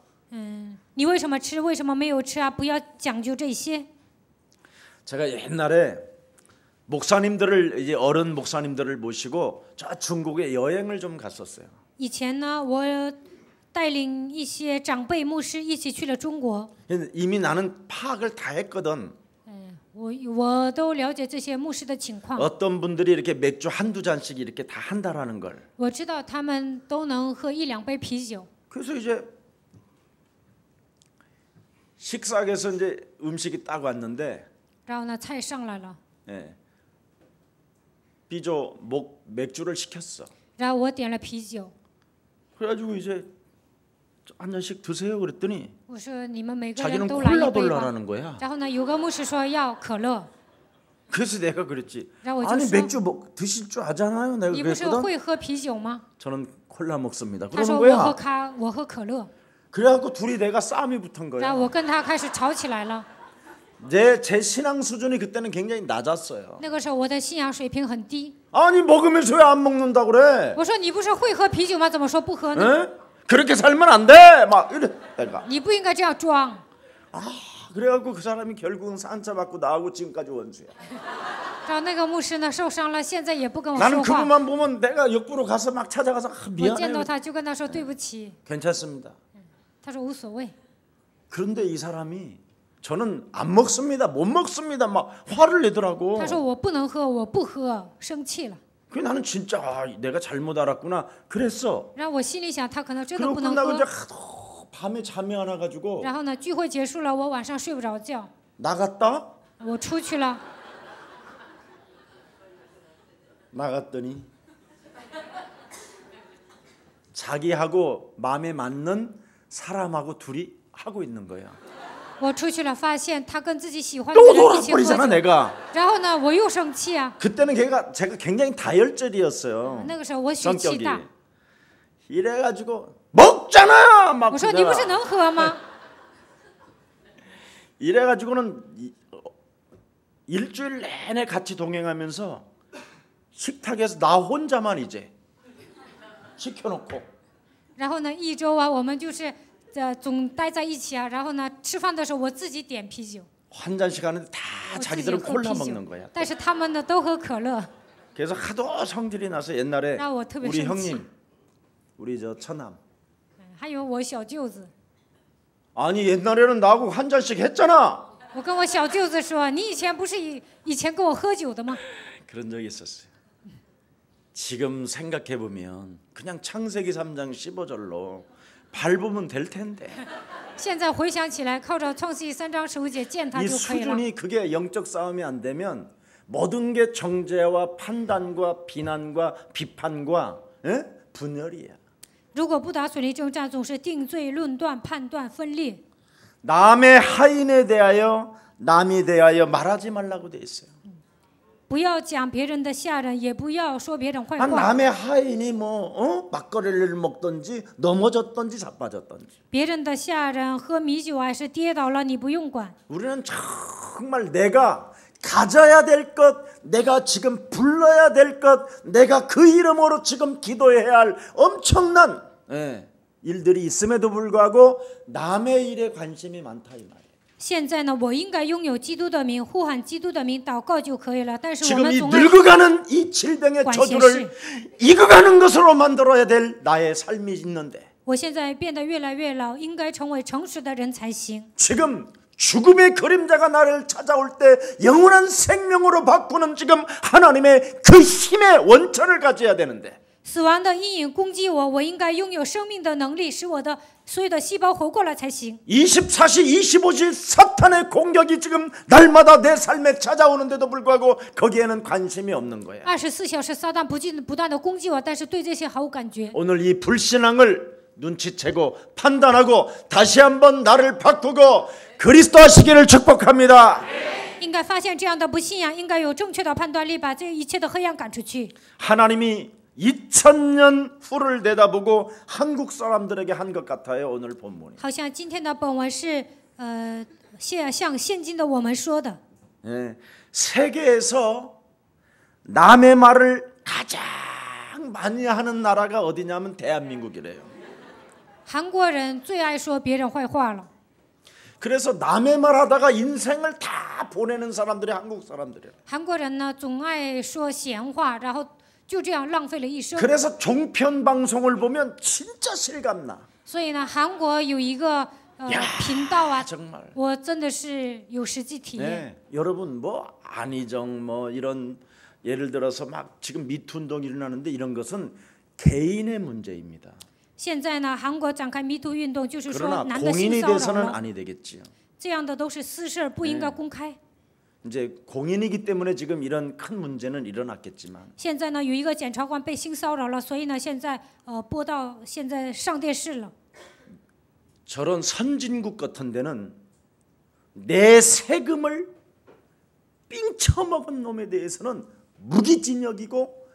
你为什么吃？为什么没有吃啊？不要讲究这些。 제가 옛날에 목사님들을 이제 어른 목사님들을 모시고 저 중국에 여행을 좀 갔었어요. 以前呢，我带领一些长辈牧师一起去了中国。 이미 나는 파악을 다 했거든. 我都了解这些牧师的情况。 어떤 분들이 이렇게 맥주 한두 잔씩 이렇게 다 한다라는 걸. 我知道他们都能喝1-2杯啤酒。 그래서 이제 식사하게서 이제 음식이 딱 왔는데 然后呢，菜上来了， 비조 맥주를 시켰어. 然后我点了啤酒。 그래가지고 이제 한 잔씩 드세요 그랬더니 我说你们每个 자기는 人都来一 콜라 杯吧。 돌라라는 거야. 然后呢，有个牧师说要可乐， 그래서 내가 그랬지. 라고 아니 해줬어? 맥주 드실 줄 아잖아요. 내가 你不是 그랬거든. 会喝啤酒吗？ 저는 콜라 먹습니다. 他说 그러는 我喝 거야. 我喝可乐。 그래갖고 둘이 내가 싸움이 붙은 然后 거야. 我跟他开始吵起来了。 제 신앙 수준이 그때는 굉장히 낮았어요. 那个时候我的信仰水平很低。 아니 먹으면서 왜 안 먹는다 그래? 我说你不是会喝啤酒吗？怎么说不喝呢？ 에? 그렇게 살면 안 돼. 막 이래 내가. 你不应该这样装。 그래갖고 그 사람이 결국은 산차 받고 나하고 지금까지 원수야. 然后那个牧师呢受伤了，现在也不跟我 나는 说话。 그분만 보면 내가 역부로 가서 막 찾아가서 我见 미안해요. 到他就跟他说对不起。 괜찮습니다. 他说无所谓。 그런데 이 사람이 저는 안 먹습니다. 못 먹습니다. 막 화를 내더라고. 他说我不能喝，我不喝，生气了。 그 나는 진짜 내가 잘못 알았구나 그랬어. 然后我心里想，他可能真的 그리고 不能 끝나고 喝 이제 。 하도 밤에 잠이 안 와가지고 然后呢，聚会结束了，我晚上睡不着觉， 나갔다. 我出去了。 나갔더니 자기하고 마음에 맞는 사람하고 둘이 하고 있는 거야. 我出去了，发现他跟自己喜欢的 또 人一起喝 돌아버리잖아 酒。 내가. 然后呢，我又生气啊。 그때는 제가 굉장히 다혈질이었어요. 那个时候我血气 성격이. 大， 이래가지고 먹잖아 막 我说你不是 그러잖아. 能喝吗？ 이래가지고는 일주일 내내 같이 동행하면서 식탁에서 나 혼자만 이제 시켜놓고 然后呢，一周啊，我们就是总待在一起啊。然后呢，吃饭的时候我自己点啤酒， 한 잔씩 하는데 다 我自己 자기들은 喝 콜라 啤酒 먹는 거야. 但是他们呢都喝可乐， 그래서 하도 성질이 나서 옛날에 让我特别 우리 生气。 형님, 우리 저 처남, 还有我小舅子， 아니 옛날에는 나하고 한 잔씩 했잖아. 我跟我小舅子说：“你以前不是以前跟我喝酒的吗 그런 적이 있었어요. 지금 생각해 보면 그냥 창세기 3장 15절로 밟으면 될 텐데. ？”现在回想起来，靠着创世纪3章15节践踏 이 就可以了。 수준이 그게 영적 싸움이 안 되면 모든 게 정죄와 판단과 비난과 비판과 분열이야. 如果不打水利征战，总是定罪、论断、判断、分裂。 남의 하인에 대하여 남이 대하여 말하지 말라고 돼 있어요. 不要讲别人的下人，也不要说别人坏 난 话。 남의 하인이 막걸리를 먹든지 넘어졌든지 자빠졌든지 别人的下人喝米酒还是跌倒了，你不用管。 우리는 정말 내가 가져야 될 것, 내가 지금 불러야 될 것, 내가 그 이름으로 지금 기도해야 할 엄청난 일들이 있음에도 불구하고 남의 일에 관심이 많다 이 말이에요. 现在呢，我应该拥有基督的名，呼喊基督的名，祷告就可以了。但是我 지금 们 이 总爱 늙어가는 이 질병의 저주를 이겨가는 것으로 만들어야 될 나의 삶이 있는데 我现在变得越来越老，应该成为诚实的人才行。 지금 죽음의 그림자가 나를 찾아올 때 영원한 생명으로 바꾸는 지금 하나님의 그 힘의 원천을 가져야 되는데 死亡的阴影攻击我，我应该拥有生命的能力，使我的所有的细胞活过来才行。 24시 25시 사탄의 공격이 지금 날마다 내 삶에 찾아오는데도 불구하고 거기에는 관심이 없는 거야. 24小时撒旦不断的攻击我，但是对这些毫无感觉。 오늘 이 불신앙을 눈치채고 판단하고 다시 한번 나를 바꾸고 그리스도하시기를 축복합니다. 应该发现这样的不信仰，应该有正确的判断力，把这一切的黑暗赶出去。 하나님이 2000년 후를 내다보고 한국 사람들에게 한 것 같아요. 오늘 본문이. 好像今天的本文是向现今的我们说的。 세계에서 남의 말을 가장 많이 하는 나라가 어디냐면 대한민국이래요. 韩国人最爱说别人坏话了， 그래서 남의 말 하다가 인생을 다 보내는 사람들이 한국 사람들이에요. 韩国人呢总爱说闲话，然后就这样浪费了一生。 그래서 종편 방송을 보면 진짜 실감나. 所以呢，韩国有一个频道啊， 정말. 我真的是有实际体验。 여러분 뭐 안희정 뭐 이런 예를 들어서 막 지금 미투 운동이 일어나는데 이런 것은 개인의 문제입니다. 现在呢，韩国展开迷途运动，就是说 그러나 男的性 공인이 骚扰 돼서는 了， 아니 되겠지요. 这样的都是私事，不应该公开。 이제 공인이기 때문에 지금 이런 큰 문제는 일어났겠지만 现在呢，有一个检察官被性骚扰了，所以呢，现在播到现在上电视了。 저런 선진국 같은 데는 내 세금을 삥 쳐먹은 놈에 대해서는 무기징역이고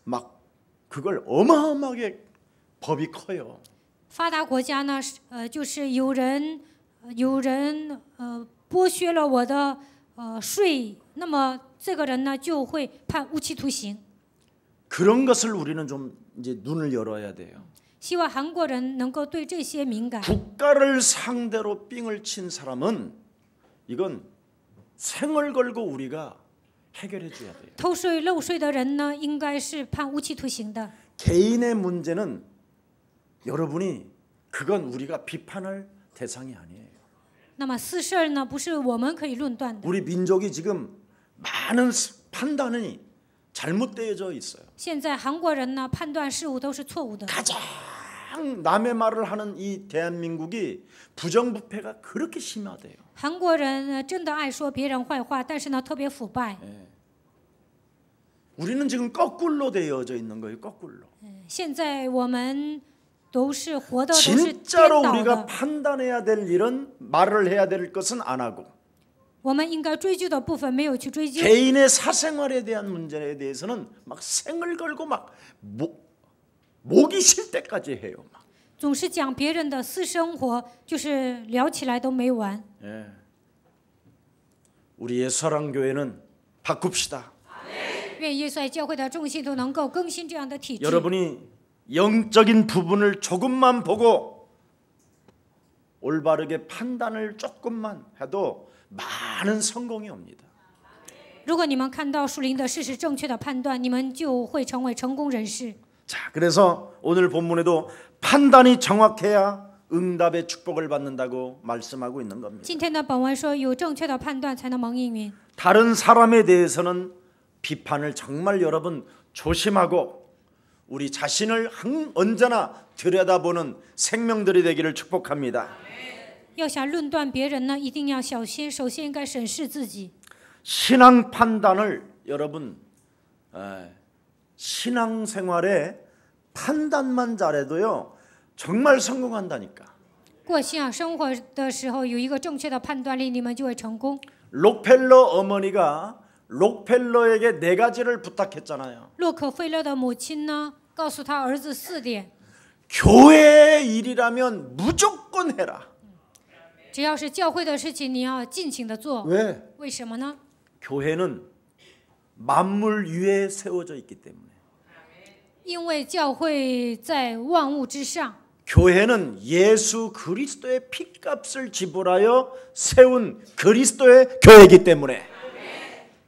막 그걸 어마어마하게 법이 커요. 发达国家呢，就是有人剥削了我的税，那么这个人呢就会判无期徒刑。 그런 것을 우리는 좀 이제 눈을 열어야 돼요. 希望韩国人能够对这些敏感。 국가를 상대로 삥을 친 사람은 이건 생을 걸고 우리가 해결해 줘야 돼요. 偷税漏税的人呢，应该是判无期徒刑的。 개인의 문제는 여러분이 그건 우리가 비판할 대상이 아니에요. 那么私事呢，不是我们可以论断的。 우리 민족이 지금 많은 판단이 잘못되어져 있어요. 现在韩国人呢，判断事物都是错误的。 가장 남의 말을 하는 이 대한민국이 부정부패가 그렇게 심하대요. 韩国人呢，真的爱说别人坏话，但是呢，特别腐败。 우리는 지금 거꾸로 되어져 있는 거예요. 거꾸로. 现在我们都是活的都是颠 진짜로 倒 우리가 的。 판단해야 될 일은 말을 해야 될 것은 안 하고 我们应该追究的部分没有去追究。 개인의 사생활에 대한 문제에 대해서는 막 생을 걸고 막 목이 쉴 때까지 해요. 막. 总是讲别人的私生活，就是聊起来都没完。 예. 우리 예수사랑교회는 바꿉시다. 愿耶稣爱教会的众信徒能够更新这样的体制。 여러분이 영적인 부분을 조금만 보고 올바르게 판단을 조금만 해도 많은 성공이 옵니다. 如果你们看到属灵的事实正确的判断，你们就会成为成功人士。 자, 그래서 오늘 본문에도 판단이 정확해야 응답의 축복을 받는다고 말씀하고 있는 겁니다. 今天的本文说，有正确的判断才能蒙应允。 다른 사람에 대해서는 비판을 정말 여러분 조심하고 우리 자신을 언제나 들여다보는 생명들이 되기를 축복합니다. 要想论断别人呢，一定要小心。首先应该审视自己。 신앙 판단을 여러분 신앙생활에 판단만 잘해도요 정말 성공한다니까. 过信仰生活的时候，有一个正确的判断力，你们就会成功。 록펠러 어머니가 록펠러에게 4가지를 부탁했잖아요. 洛克菲勒的母亲呢，告诉他儿子4点： 교회의 일이라면 무조건 해라. 只要是教会的事情，你要尽情的做。 왜? 为什么呢？ 교회는 만물 위에 세워져 있기 때문에. 因为教会在万物之上， 교회는 예수 그리스도의 피값을 지불하여 세운 그리스도의 교회이기 때문에.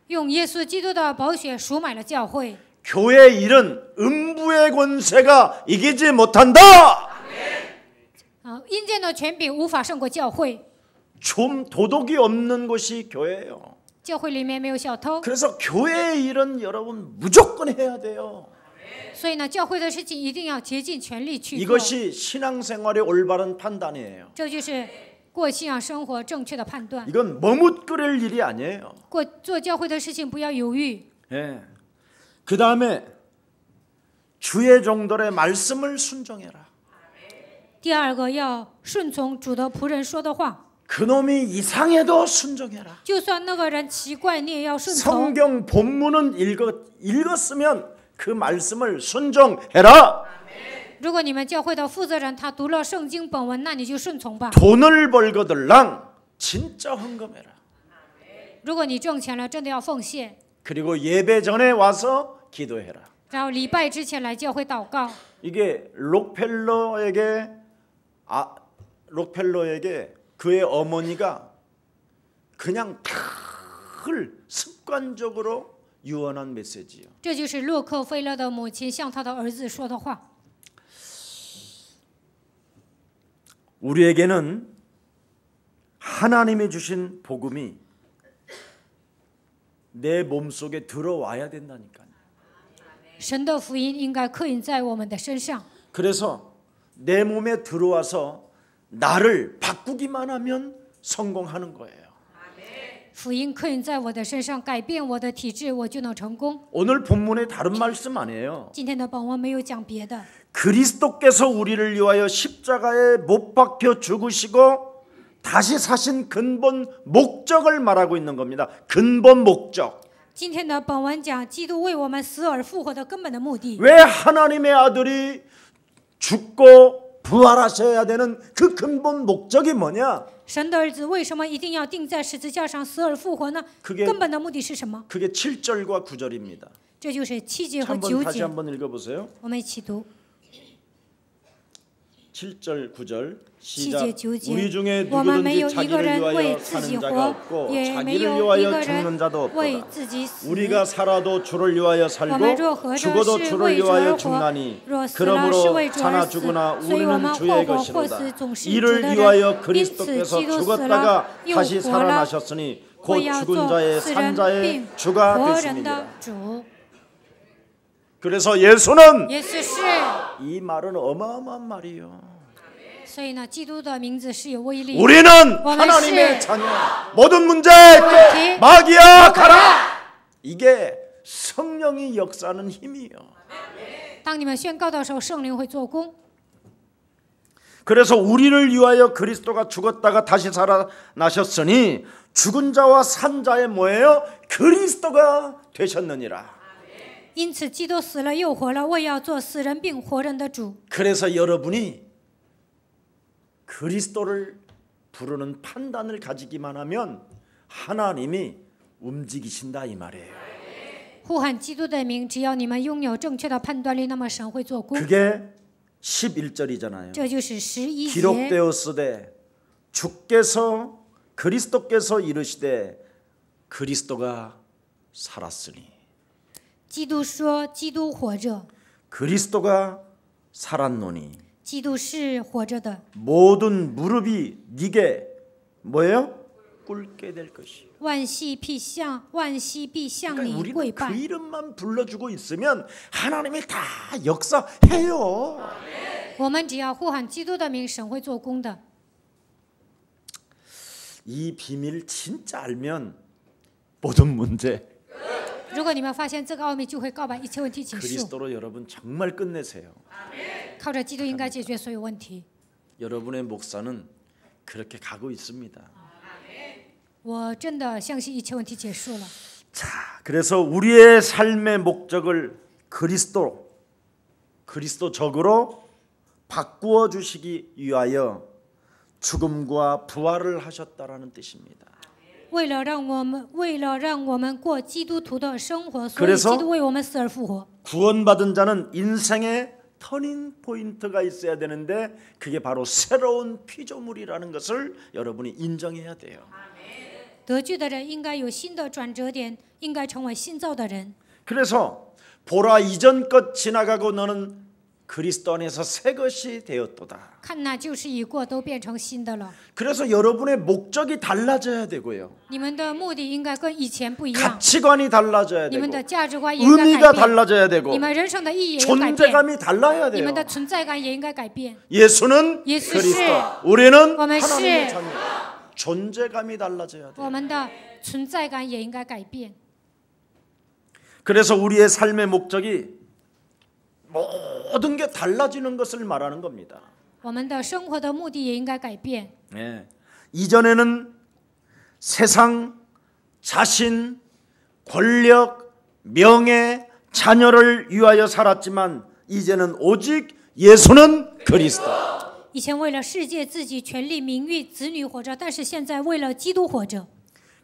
用耶稣基督的宝血赎买了教会。 교회 일은 음부의 권세가 이기지 못한다. 阴间的权柄无法胜过教会。 좀 도덕이 없는 곳이 교회예요. 教会里面没有小偷， 그래서 교회의 일은 여러분 무조건 해야 돼요. 所以呢，教会的事情一定要竭尽全力去做。 이것이 신앙생활의 올바른 판단이에요. 这就是过信仰生活正确的判断。 이건 머뭇거릴 일이 아니에요. 做教会的事情不要犹豫。 예. 그 다음에 주의 종들의 말씀을 순종해라. 第二个要顺从主的仆人说的话， 그놈이 이상해도 순종해라. 就算那个人奇怪，你也要顺从。 성경 본문은 읽었으면 그 말씀을 순종해라. 如果你们教会的负责人他读了圣经本文，那你就顺从吧。 돈을 벌거들랑 진짜 헌금해라. 如果你挣钱了，真的要奉献。 그리고 예배 전에 와서 기도해라. 然后礼拜之前来教会祷告。 이게 록펠러에게 그의 어머니가 그냥 늘 습관적으로 유언한 메시지요. 这就是洛克菲勒的母亲向他的儿子说的话。 우리에게는 하나님이 주신 복음이 내 몸속에 들어와야 된다니까요. 神的福音应该刻印在我们的身上。 그래서 내 몸에 들어와서 나를 바꾸기만 하면 성공하는 거예요. 福音刻印在我的身上，改变我的体质，我就能成功。 오늘 본문에 다른 말씀 아니에요. 今天的本文没有讲别的， 그리스도께서 우리를 위하여 십자가에 못 박혀 죽으시고 다시 사신 근본 목적을 말하고 있는 겁니다. 근본 목적. 今天的本文讲基督为我们死而复活的根本的目的。 왜 하나님의 아들이 죽고 부활하셔야 되는 그 근본 목적이 뭐냐? 神的儿子为什么一定要钉在十字架上死而复活呢？ 根本的目的是什么？ 그게 7절과 9절입니다. 这就是7节和9 다시 节。 한번 읽어보세요. 我们一起读 7절 9절 7 시작. 节9节。 우리 중에 我们没有 누구든지 一个 자기를 人为 위하여 自己 사는 자가 活， 없고 也没 자기를 有一 위하여 个 죽는 자도 人为 없도다. 自己死。 우리가 살아도 주를 위하여 我们若 살고 活着 죽어도 是 주를 为主而 위하여 活， 죽나니 若死了是 그러므로 为主而 사나 死。 죽으나 所以我们 우리는 或 주의 活或死 것이로다. 总是主 이를 的人。 위하여 因此 그리스도께서 基督死了 죽었다가 又 다시 活了， 살아나셨으니 为 곧 要 죽은 做 자의 死人 산자의 并 주가 活人的 되십니다. 主。 그래서 예수는 耶稣是， 이 말은 어마어마한 말이에요. 所以呢，基督的名字是有威力。 우리는 하나님의 자녀. 모든 문제 끝. 마귀야 가라. 이게 성령이 역사하는 힘이에요. 当你们宣告的时候，圣灵会做工。 그래서 우리를 위하여 그리스도가 죽었다가 다시 살아나셨으니 죽은 자와 산 자의 뭐예요? 그리스도가 되셨느니라. 因此，基督死了又活了，为要做死人并活人的主。 그래서 여러분이 그리스도를 부르는 판단을 가지기만 하면 하나님이 움직이신다 이 말이에요. 呼喊基督的名，只要你们拥有正确的判断力，那么神会做工。 그게 11절이잖아요. 这就是11节。 기록되었으되 주께서 그리스도께서 이르시되 그리스도가 살았으니 基督说：“基督活着， 그리스도가 살았노니 基督是活着的， 모든 무릎이 네게 뭐예요? 꿇게 될 것이요. 万膝必向 그러니까 你 우리는 跪 그 拜。 이름만 불러주고 있으면 하나님이 다 역사해요. 我们只要呼喊基督的名，神会做工的。 이 비밀 진짜 알면 모든 문제 如果你们发现这个奥秘，就会告白一切问题结束。 그리스도로 여러분 정말 끝내세요. 靠着基督应该解决所有问题。 여러분의 목사는 그렇게 가고 있습니다. 我真的相信一切问题结束了。 자, 그래서 우리의 삶의 목적을 그리스도적으로 바꾸어 주시기 위하여 죽음과 부활을 하셨다라는 뜻입니다. 为了让我们过基督徒的生活，所以 그래서 基督为我们死而复活。 구원받은 자는 인생의 터닝 포인트가 있어야 되는데 그게 바로 새로운 피조물이라는 것을 여러분이 인정해야 돼요. 得救的人应该有新的转折点，应该成为新造的人。 그래서 보라 이전 것 지나가고 너는 그리스도 안에서 새 것이 되었도다. 看那旧事已过，都变成新的了。 그래서 여러분의 목적이 달라져야 되고요. 你们的目的应该跟以前不一样， 가치관이 달라져야 你们 되고 的价值观也应该 의미가 改变， 달라져야 되고 你们人生的意义也应该改变， 존재감이 달라야 你 돼요. 们的存在感也应该改变。 예수는 예수 그리스도, 씨. 우리는 我们是 하나님의 자녀. 존재감이 달라져야 돼요. 我们的存在感也应该改变。 그래서 우리의 삶의 목적이 모든 게 달라지는 것을 말하는 겁니다. 我们的生活的目的也应该改变。 예. 이전에는 세상, 자신, 권력, 명예, 자녀를 위하여 살았지만 이제는 오직 예수는 그리스도. 以前为了世界、自己、权力、名誉、子女活着，但是现在为了基督活着。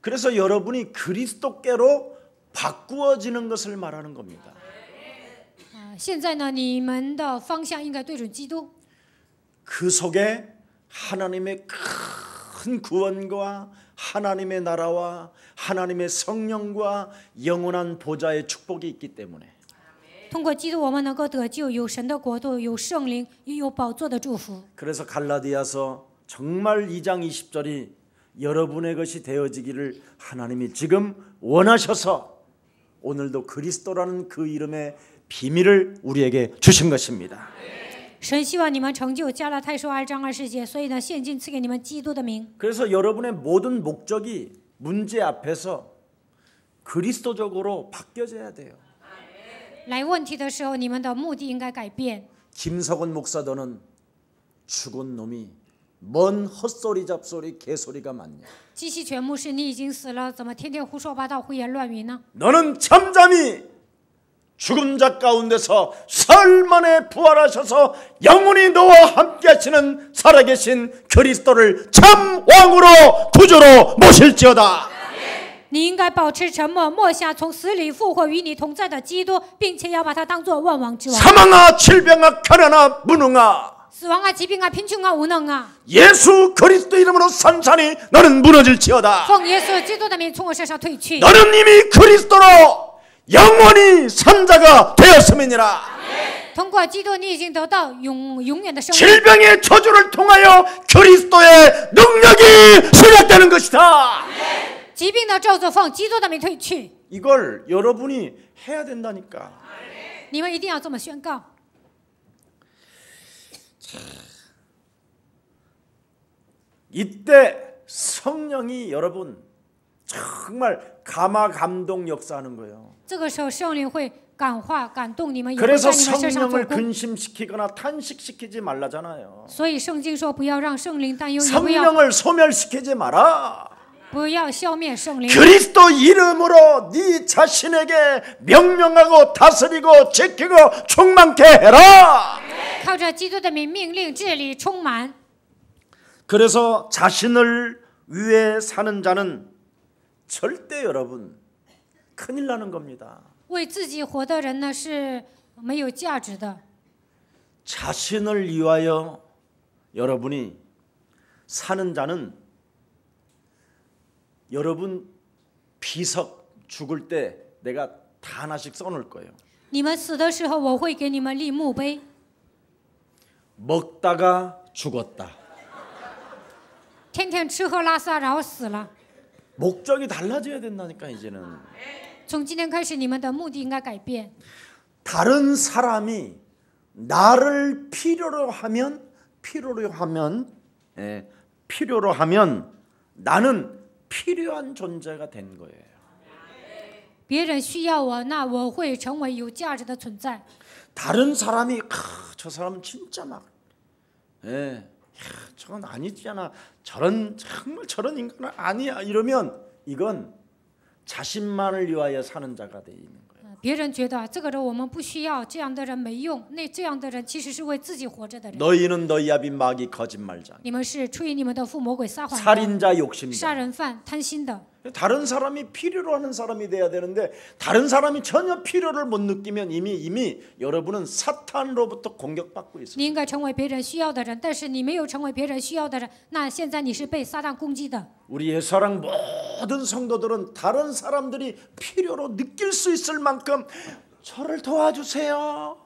그래서 여러분이 그리스도께로 바꾸어지는 것을 말하는 겁니다. 现在呢，你们的方向应该对准基督， 그 속에 하나님의 큰 구원과 하나님의 나라와 하나님의 성령과 영원한 보좌의 축복이 있기 때문에 通过基督，我们能够得救，有神的国度，有圣灵，也有宝座的祝福。 그래서 갈라디아서 정말 2장 20절이 여러분의 것이 되어지기를 하나님이 지금 원하셔서 오늘도 그리스도라는 그 이름의 비밀을 우리에게 주신 것입니다. 神希望你们成就加拉太书2章20节，所以呢，现今赐给你们基督的名。 그래서 여러분의 모든 목적이 문제 앞에서 그리스도적으로 바뀌어져야 돼요. 来问题的时候，你们的目的应该改变。 김석원 목사 너는 죽은 놈이 뭔 헛소리 잡소리 개소리가 많냐. 基西全牧师，你已经死了，怎么天天胡说八道、胡言乱语呢？ 너는 잠잠히 죽은 자 가운데서 사흘 만에 부활하셔서 영원히 너와 함께 하시는 살아계신 그리스도를 참 왕으로 구주로 모실지어다. 你应该保持沉默，默下从死里复活与你同在的基督，并且要把他当作万王之王。 사망아 질병아 가난아 무능아 死亡啊、疾病啊、贫穷啊、无能啊， 예수 그리스도 이름으로 산산이 너는 무너질지어다. 奉耶稣基督的名从我身上退去。 너는 이미 그리스도로 영원히 산자가 되었음이니라. 通过基督，你已经得到永远的生命。 질병의 저주를 통하여 그리스도의 능력이 시작되는 것이다. 疾病的咒诅奉基督的名退去。 이걸 여러분이 해야 된다니까. 你们一定要这么宣告。 이때 성령이 여러분 정말 감화 감동 역사하는 거예요. 这个时候，圣灵会感化、感动你们，也会 그래서 在你们身上做 성령을 工。 근심시키거나 탄식시키지 말라잖아요. 所以圣经说，不要让圣灵担忧，也不要 성령을 소멸시키지 마라. 不要消灭圣灵。 그리스도 이름으로 네 자신에게 명령하고 다스리고 지키고 충만케 해라. 靠着基督的名命令治理充满。 그래서 자신을 위해 사는 자는 절대 여러분 큰일 나는 겁니다. 为自己活的人呢是没有价值的。 자신을 위하여 여러분이 사는 자는 여러분 비석 죽을 때 내가 다 하나씩 써놓을 거예요. 你们死的时候，我会给你们立墓碑。 먹다가 죽었다. 天天吃喝拉撒，然后死了。 목적이 달라져야 된다니까 이제는. 从今天开始，你们的目的应该改变。 다른 사람이 나를 필요로 하면 나는 필요한 존재가 된 거예요. 别人需要我，那我会成为有价值的存在。 다른 사람이 저 사람은 진짜 막 저건 아니잖아. 정말 저런 인간은 아니야. 이러면 이건 자신만을 위하여 사는 자가 돼 있는 거예요. 别人觉得这个人我们不需要，这样的人没用。那这样的人其实是为自己活着的人。 너희는 너희 아비 마귀 거짓말자. 你们是出于你们的父魔鬼撒谎的， 살인자 욕심자. 杀人犯贪心的。 다른 사람이 필요로 하는 사람이 돼야 되는데 다른 사람이 전혀 필요를 못 느끼면 이미 여러분은 사탄으로부터 공격받고 있어요. 你应该成为别人需要的人，但是你没有成为别人需要的人，那现在你是被撒旦攻击的。 우리 예사랑 모든 성도들은 다른 사람들이 필요로 느낄 수 있을 만큼 저를 도와주세요.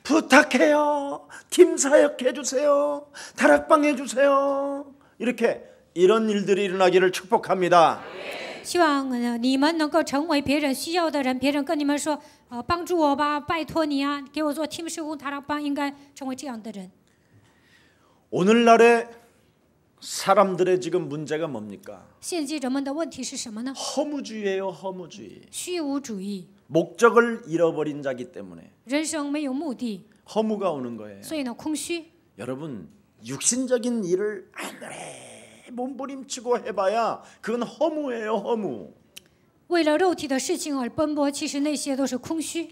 부탁해요. 팀 사역해 주세요. 다락방 해 주세요. 이런 일들이 일어나기를 축복합니다. 希望你们能够成为别人需要的人，别人跟你们说，帮助我吧，拜托你啊，给我做 team 施工，塔拉邦应该成为这样的人。 오늘날의 사람들의 지금 문제가 뭡니까? 现今人们的问题是什么呢？ 허무주의예요, 허무주의. 虚无主义， 목적을 잃어버린 자기 때문에 人生没有目的， 허무가 오는 거예요. 所以呢，空虚。 여러분, 육신적인 일을 아무리 몸부림치고 해봐야 그건 허무예요, 허무. 为了肉体的事情而奔波，其实那些都是空虚。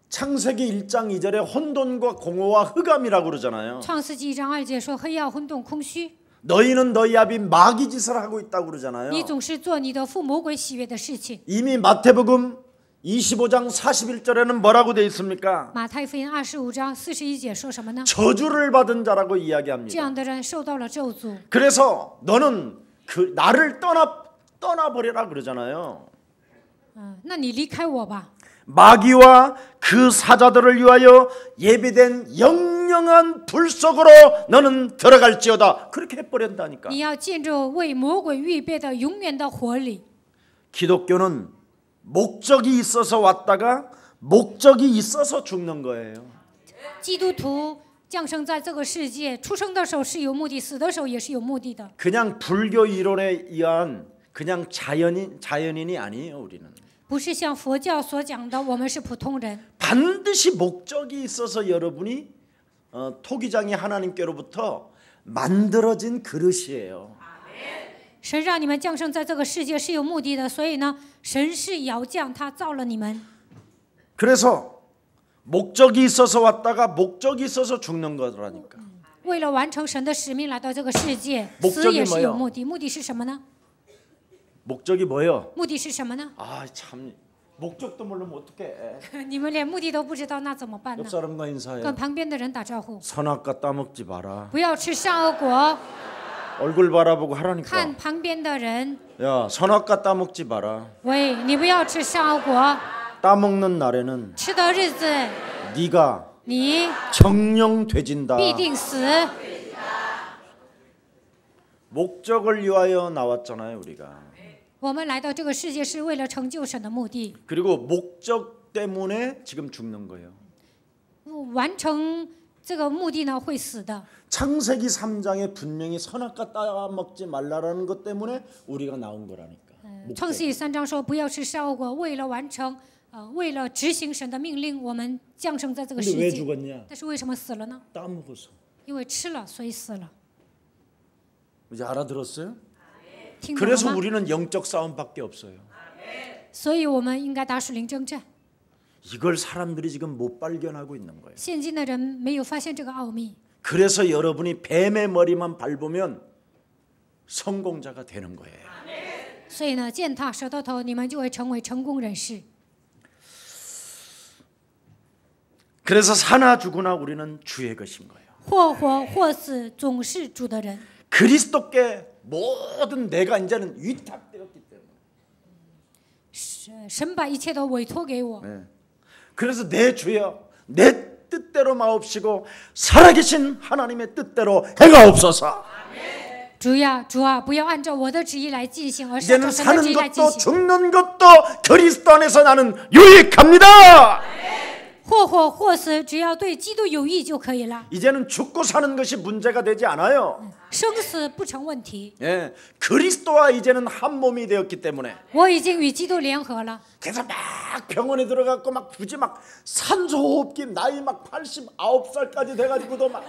창세기 1장 2절에 혼돈과 공허와 흑암이라고 그러잖아요. 创世纪1章2节说黑暗、混沌、空虚。 너희는 너희 아비 마귀 짓을 하고 있다고 그러잖아요. 你总是做你的父魔鬼喜悦的事情。 이미 마태복음 25장 41절에는 뭐라고 돼 있습니까? 马太福音25章41节说什么呢？ 저주를 받은 자라고 这 이야기합니다. 样的人受到了咒诅。 그래서 너는 그 나를 떠나버려라 그러잖아요. 那你离开我吧。 마귀와 그 사자들을 위하여 예비된 영영한 불 속으로 너는 들어갈지어다. 그렇게 해버린다니까. 你要进入为魔鬼预备的永远的火里。 기독교는 목적이 있어서 왔다가 목적이 있어서 죽는 거예요. 基督徒降生在这个世界，出生的时候是有目的，死的时候也是有目的的。 그냥 불교 이론에 의한 그냥 자연인이 아니에요. 우리는 不是像佛教所讲的，我们是普通人。 반드시 목적이 있어서 여러분이 토기장이 하나님께로부터 만들어진 그릇이에요. 神让你们降生在这个世界是有目的的，所以呢，神是窑匠，他造了你们。 그래서 목적이 있어서 왔다가 목적이 있어서 죽는 거라니까. 为了完成神的使命来到这个世界， 목적이 死也是 뭐예요 有目的。目的是什么呢？ 목적이 뭐예요? 目的是什么呢？ 아 참 목적도 모르면 어떡해. 你们连目的都不知道，那怎么办呢 옆 ？ 사람과 인사해. 跟旁边的人打招呼， 선악과 따먹지 마라. 不要吃善恶果。 얼굴 바라보고 하라니까. 看旁边的人， 야 선악과 따먹지 마라. 喂，你不要吃善恶果。 따먹는 날에는 吃的日子， 네가 你 정령되진다. 必定死。 목적을 위하여 나왔잖아요 우리가. 我们来到这个世界是为了成就神的目的， 그리고 목적 때문에 지금 죽는 거예요. 完成这个目的呢会死的。 창세기 3장에 분명히 선악과 따먹지 말라라는 것 때문에 우리가 나온 거라니까. 创世纪3章说不要吃善恶果，为了完成为了执行神的命令，我们降生在这个 근데 世 왜 界。 죽었냐? 但是为什么死了呢？ 따먹어서. 因为吃了，所以死了。 이제 알아들었어요? 听懂了 그래서 吗？ 우리는 영적 싸움밖에 없어요. 所以我们应该打属灵征战。 이걸 사람들이 지금 못 발견하고 있는 거예요. 现今的人没有发现这个奥秘， 그래서 여러분이 뱀의 머리만 밟으면 성공자가 되는 거예요. 所以呢，践踏蛇的头，你们就会成为成功人士。 그래서 사나 죽으나 우리는 주의 것인 거예요. 或活或死，总是主的人。 그리스도께 모든 내가 이제는 위탁되었기 때문에. 神把一切都委托给我。 네. 그래서 내 주여 내 뜻대로 마옵시고 살아계신 하나님의 뜻대로 행하옵소서. 主啊，不要按照我的旨意来进行，而是按 이제는 照神的旨 사는 意来进 것도 行。 죽는 것도 그리스도 안에서 나는 유익합니다. 或活或死，只要对基督有益就可以了。 이제는 죽고 사는 것이 문제가 되지 않아요. 生死不成问题， 예, 그리스도와 이제는 한 몸이 되었기 때문에. 我已经与基督联合了。 그래서 막 병원에 들어갔고 막 굳이 막 산소호흡기 나이 막 89살까지 돼가지고도 막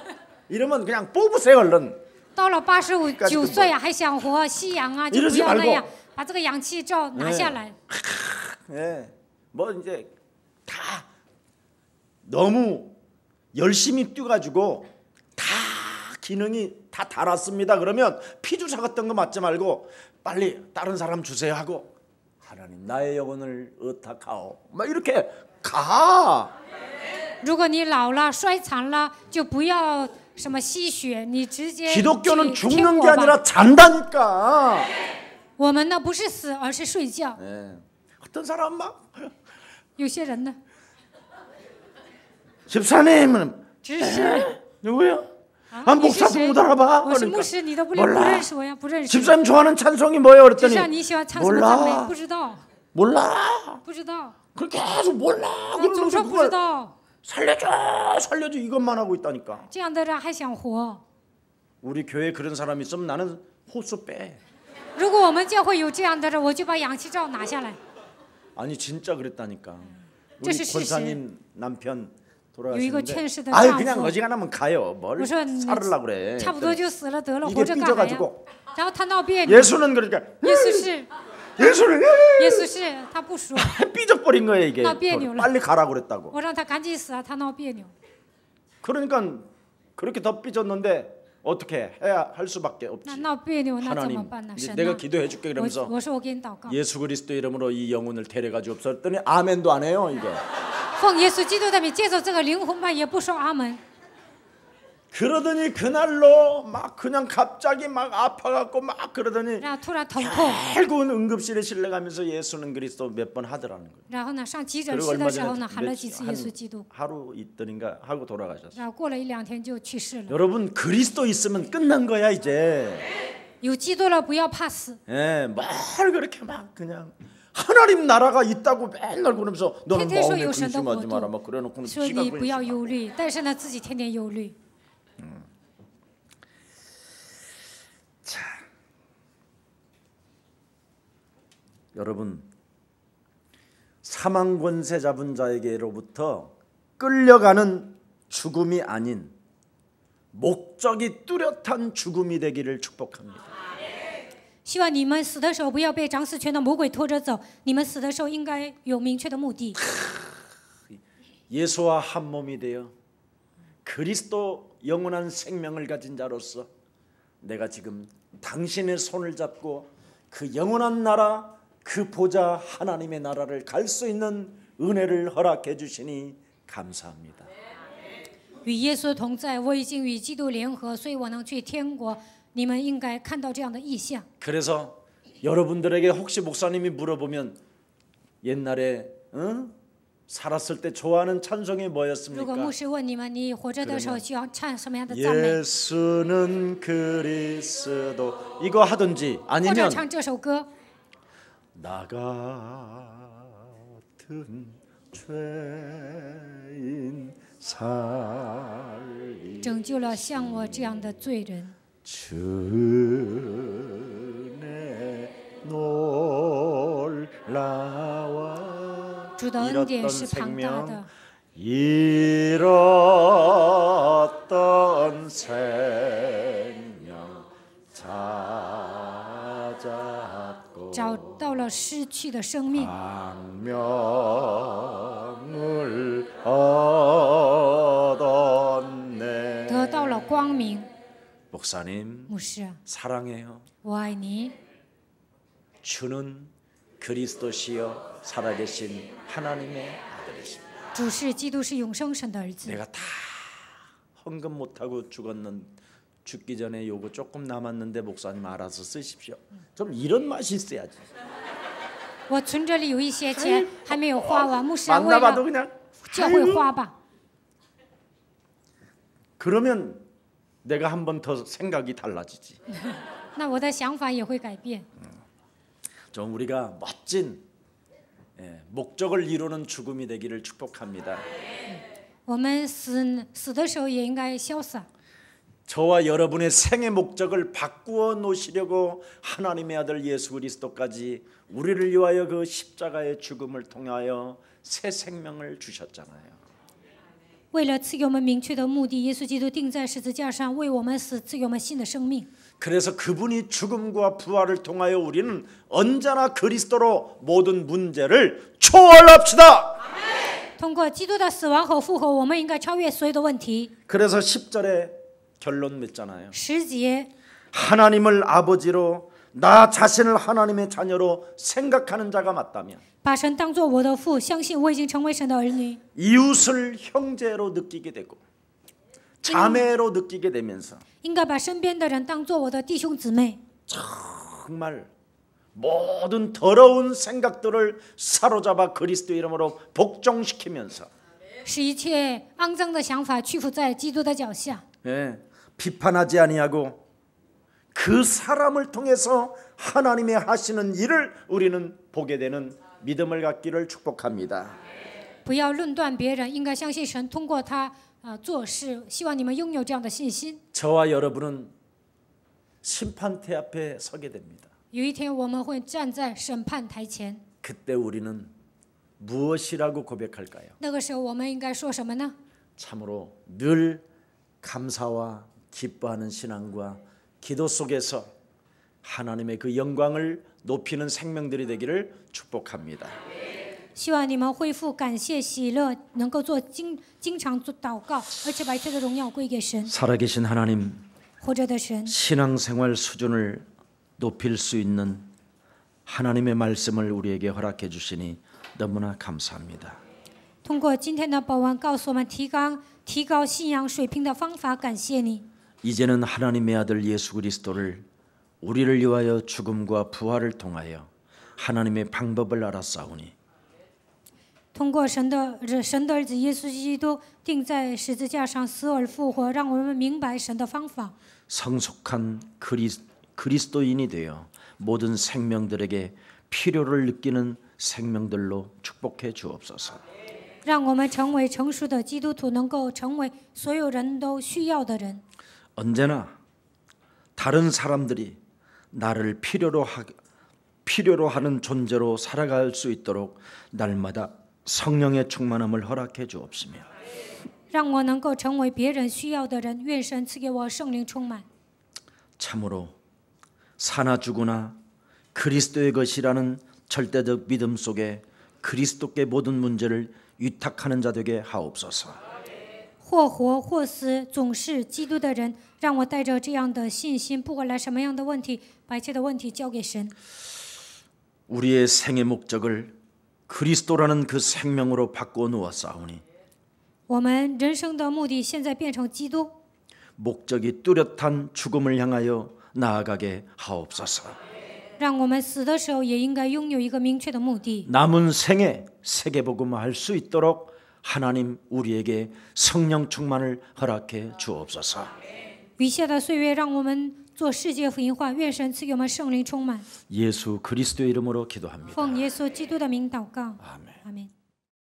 이러면 그냥 뽑으세요 얼른. 到了85、9岁啊，还想活吸氧啊，就不要那样，把这个氧气罩拿下来。 예, 뭐 이제 다 너무 열심히 뛰어가지고 다 기능이 다 닳았습니다. 그러면 피주사 같은 거 맞지 말고 빨리 다른 사람 주세요 하고 하나님 나의 영혼을 의탁하오. 막 이렇게 가. 如果你老了、衰残了，就不要什么吸血，你直接 기독교는 去天 죽는 게 国吧。 아니라 잔다니까. 我们呢不是死，而是睡觉。 예. 어떤 사람 막 有些人呢， 집사님은 只是 누구야? 啊， 아 你是 목사도 谁 못 알아봐. 我是牧 그러니까 师，你都不 몰라 认识我呀，不认识。 집사님 좋아하는 찬송이 뭐예요? 只 그랬더니 是你喜欢唱什么赞美， 몰라 不知道， 몰라. 不知道， 그렇게 계속 몰라. 总 그러면서 说不知 그걸 道。 살려줘 이것만 하고 있다니까. 这样的人还想活？ 우리 교회에 그런 사람이 있으면 나는 호수 빼. 如果我们教会有这样的人，我就把氧气罩拿下来。 아니 진짜 그랬다니까. 우리 这是事实。 권사님 남편有一个 돌아가셨는데 劝世的 아유 丈 그냥 夫， 어지간하면 가요. 뭘 我说你 살으려고 그래. 差不多就死了得了， 이게 活着干嘛呀？ 삐져가지고 然后他闹别扭， 예수는 그러니까 耶稣是 예수는 耶稣是他不说， 삐져버린 거예요 이게. 나别扭了. 빨리 가라고 그랬다고. 我让他赶紧死啊，他闹别扭。 그러니까 그렇게 더 삐졌는데 어떻게 해야 할 수밖에 那 없지. 闹别扭，那怎么 하나님 办呢？ 이제 神 내가 呢？ 기도해 줄게 我 그러면서 我说我给你祷告， 예수 그리스도 이름으로 이 영혼을 데려가 주옵소서 했더니 아멘도 안 해요 이게. 奉耶稣基督的名接走这个灵魂吧，也不说阿门。 그러더니 그날로 막 그냥 갑자기 막 아파갖고 막 그러더니 然后突然疼痛， 결국은 응급실에 실려가면서 예수는 그리스도 몇 번 하더라는 거예요. 然后呢上急诊 그리고 室 얼마 的时候 전에 呢喊了几次耶稣基督， 하루 있더니가 하고 돌아가셨어요. 然后过了1、2天就去世了。 여러분 그리스도 있으면 끝난 거야 이제. 有基督了，不要怕死。 예, 뭘 그렇게 막 그냥 하나님 나라가 있다고 맨날 그러면서 너는 天天说 마음에 有神的国 근심하지 마라 度， 막 그래놓고는 说 지가 你不要 근심하고. 忧虑，但是呢自己天天忧虑。 여러분 사망 권세 잡은 자에게로부터 끌려가는 죽음이 아닌 목적이 뚜렷한 죽음이 되기를 축복합니다. 希望你们死的时候不要被掌死权的魔鬼拖着走，你们死的时候应该有明确的目的。 예수와 한 몸이 되어 그리스도 영원한 생명을 가진 자로서 내가 지금 당신의 손을 잡고 그 영원한 나라 그 보좌 하나님의 나라를 갈 수 있는 은혜를 허락해 주시니 감사합니다. 与耶稣同在，我已经与基督联合，所以我能去天国。你们应该看到这样的意象。 그래서 여러분들에게 혹시 목사님이 물어보면 옛날에 살았을 때 좋아하는 찬송이 如果 뭐였습니까? 牧师问你们，你活着的时候喜欢唱什么样的赞美， 예수는 그리스도 이거 하든지 或者 아니면 唱这首歌， 나 같은 죄인 살리 拯救了像我这样的罪人。 주내 놀라와 主的恩典 잃었던 是庞大 생명 的， 잃었던 생명 찾았고 找到了失去的生命， 광명을 얻었네. 得到了光明。 목사님 牧师啊， 사랑해요. 我爱你， 주는 그리스도시여 살아계신 하나님의 아들이십니다. 主是基督，是永生神的儿子。 내가 다 헌금 못하고 죽었는 죽기 전에 요거 조금 남았는데 목사님 알아서 쓰십시오. 좀 이런 맛이 있어야지. 我存这里有一些钱还没有花完，牧师啊，为 만나봐도 了 그냥 教会花吧。 그러면 내가 한 번 더 생각이 달라지지. 那我的想法也会改变。 좀 우리가 멋진 목적을 이루는 죽음이 되기를 축복합니다. 我们死的时候也应该潇洒。 저와 여러분의 생의 목적을 바꾸어 놓으시려고 하나님의 아들 예수 그리스도까지 우리를 위하여 그 십자가의 죽음을 통하여 새 생명을 주셨잖아요. 为了赐给我们明确的目的，耶稣基督钉在十字架上，为我们死，赐给我们新的生命。 그래서 그분이 죽음과 부활을 통하여 우리는 언제나 그리스도로 모든 문제를 초월합시다. 通过基督的死亡和复活，我们应该超越所有的问题。 그래서 10절에 결론 맺잖아요. 10节， 하나님을 아버지로 나 자신을 하나님의 자녀로 생각하는 자가 맞다면 把神当作我的父，相信我已经成为神的儿女， 이웃을 형제로 느끼게 되고 자매로 느끼게 되면서 应该把身边的人当作我的弟兄姊妹， 정말 모든 더러운 생각들을 사로잡아 그리스도 이름으로 복종시키면서 使一切肮脏的想法屈服在基督的脚下， 비판하지 아니하고 그 사람을 통해서 하나님의 하시는 일을 우리는 보게 되는 믿음을 갖기를 축복합니다. 不要论断别人，应该相信神通过他做事。希望你们拥有这样的信心。 저와 여러분은 심판대 앞에 서게 됩니다. 有一天我们会站在审判台前， 그때 우리는 무엇이라고 고백할까요? 那个时候我们应该说什么呢？ 참으로 늘 감사와 기뻐하는 신앙과 기도 속에서 하나님의 그 영광을 높이는 생명들이 되기를 축복합니다. 希望你们恢复感谢、喜乐，能够经常做祷告，而且把一切的荣耀归给神。 살아계신 하나님, 活着的神， 신앙생활 수준을 높일 수 있는 하나님의 말씀을 우리에게 허락해 주시니 너무나 감사합니다. 通过今天的保安告诉我们提高信仰水平的方法，感谢你。 이제는 하나님의 아들 예수 그리스도를 우리를 위하여 죽음과 부활을 통하여 하나님의 방법을 알았사오니 通过神的儿子耶稣基督钉在十字架上死而复活，让我们明白神的方法。 성숙한 그리스도인이 되어 모든 생명들에게 필요를 느끼는 생명들로 축복해 주옵소서. 让我们成为成熟的基督徒，能够成为所有人都需要的人。 언제나 다른 사람들이 나를 필요로 하는 존재로 살아갈 수 있도록 날마다 성령의 충만함을 허락해 주옵시며 让我能够成为别人需要的人，愿神赐给我圣灵充满。 참으로 사나 죽으나 그리스도의 것이라는 절대적 믿음 속에 그리스도께 모든 문제를 위탁하는 자 되게 하옵소서. 或活或死，总是基督的人。让我带着这样的信心，不管来什么样的问题，把一切的问题交给神。 우리의 생의 목적을 그리스도라는 그 생명으로 바꾸어 놓았사오니 我们人生的目的现在变成基督， 목적이 뚜렷한 죽음을 향하여 나아가게 하옵소서. 让我们死的时候也应该拥有一个明确的目的。 남은 생에 세계복음을 수 있도록 하나님 우리에게 성령 충만을 허락해 주옵소서. 余下的岁月，让我们做世界福音化，愿神赐给我们圣灵充满。 예수 그리스도의 이름으로 기도합니다. 奉耶稣基督的名祷告， 아멘. 阿门。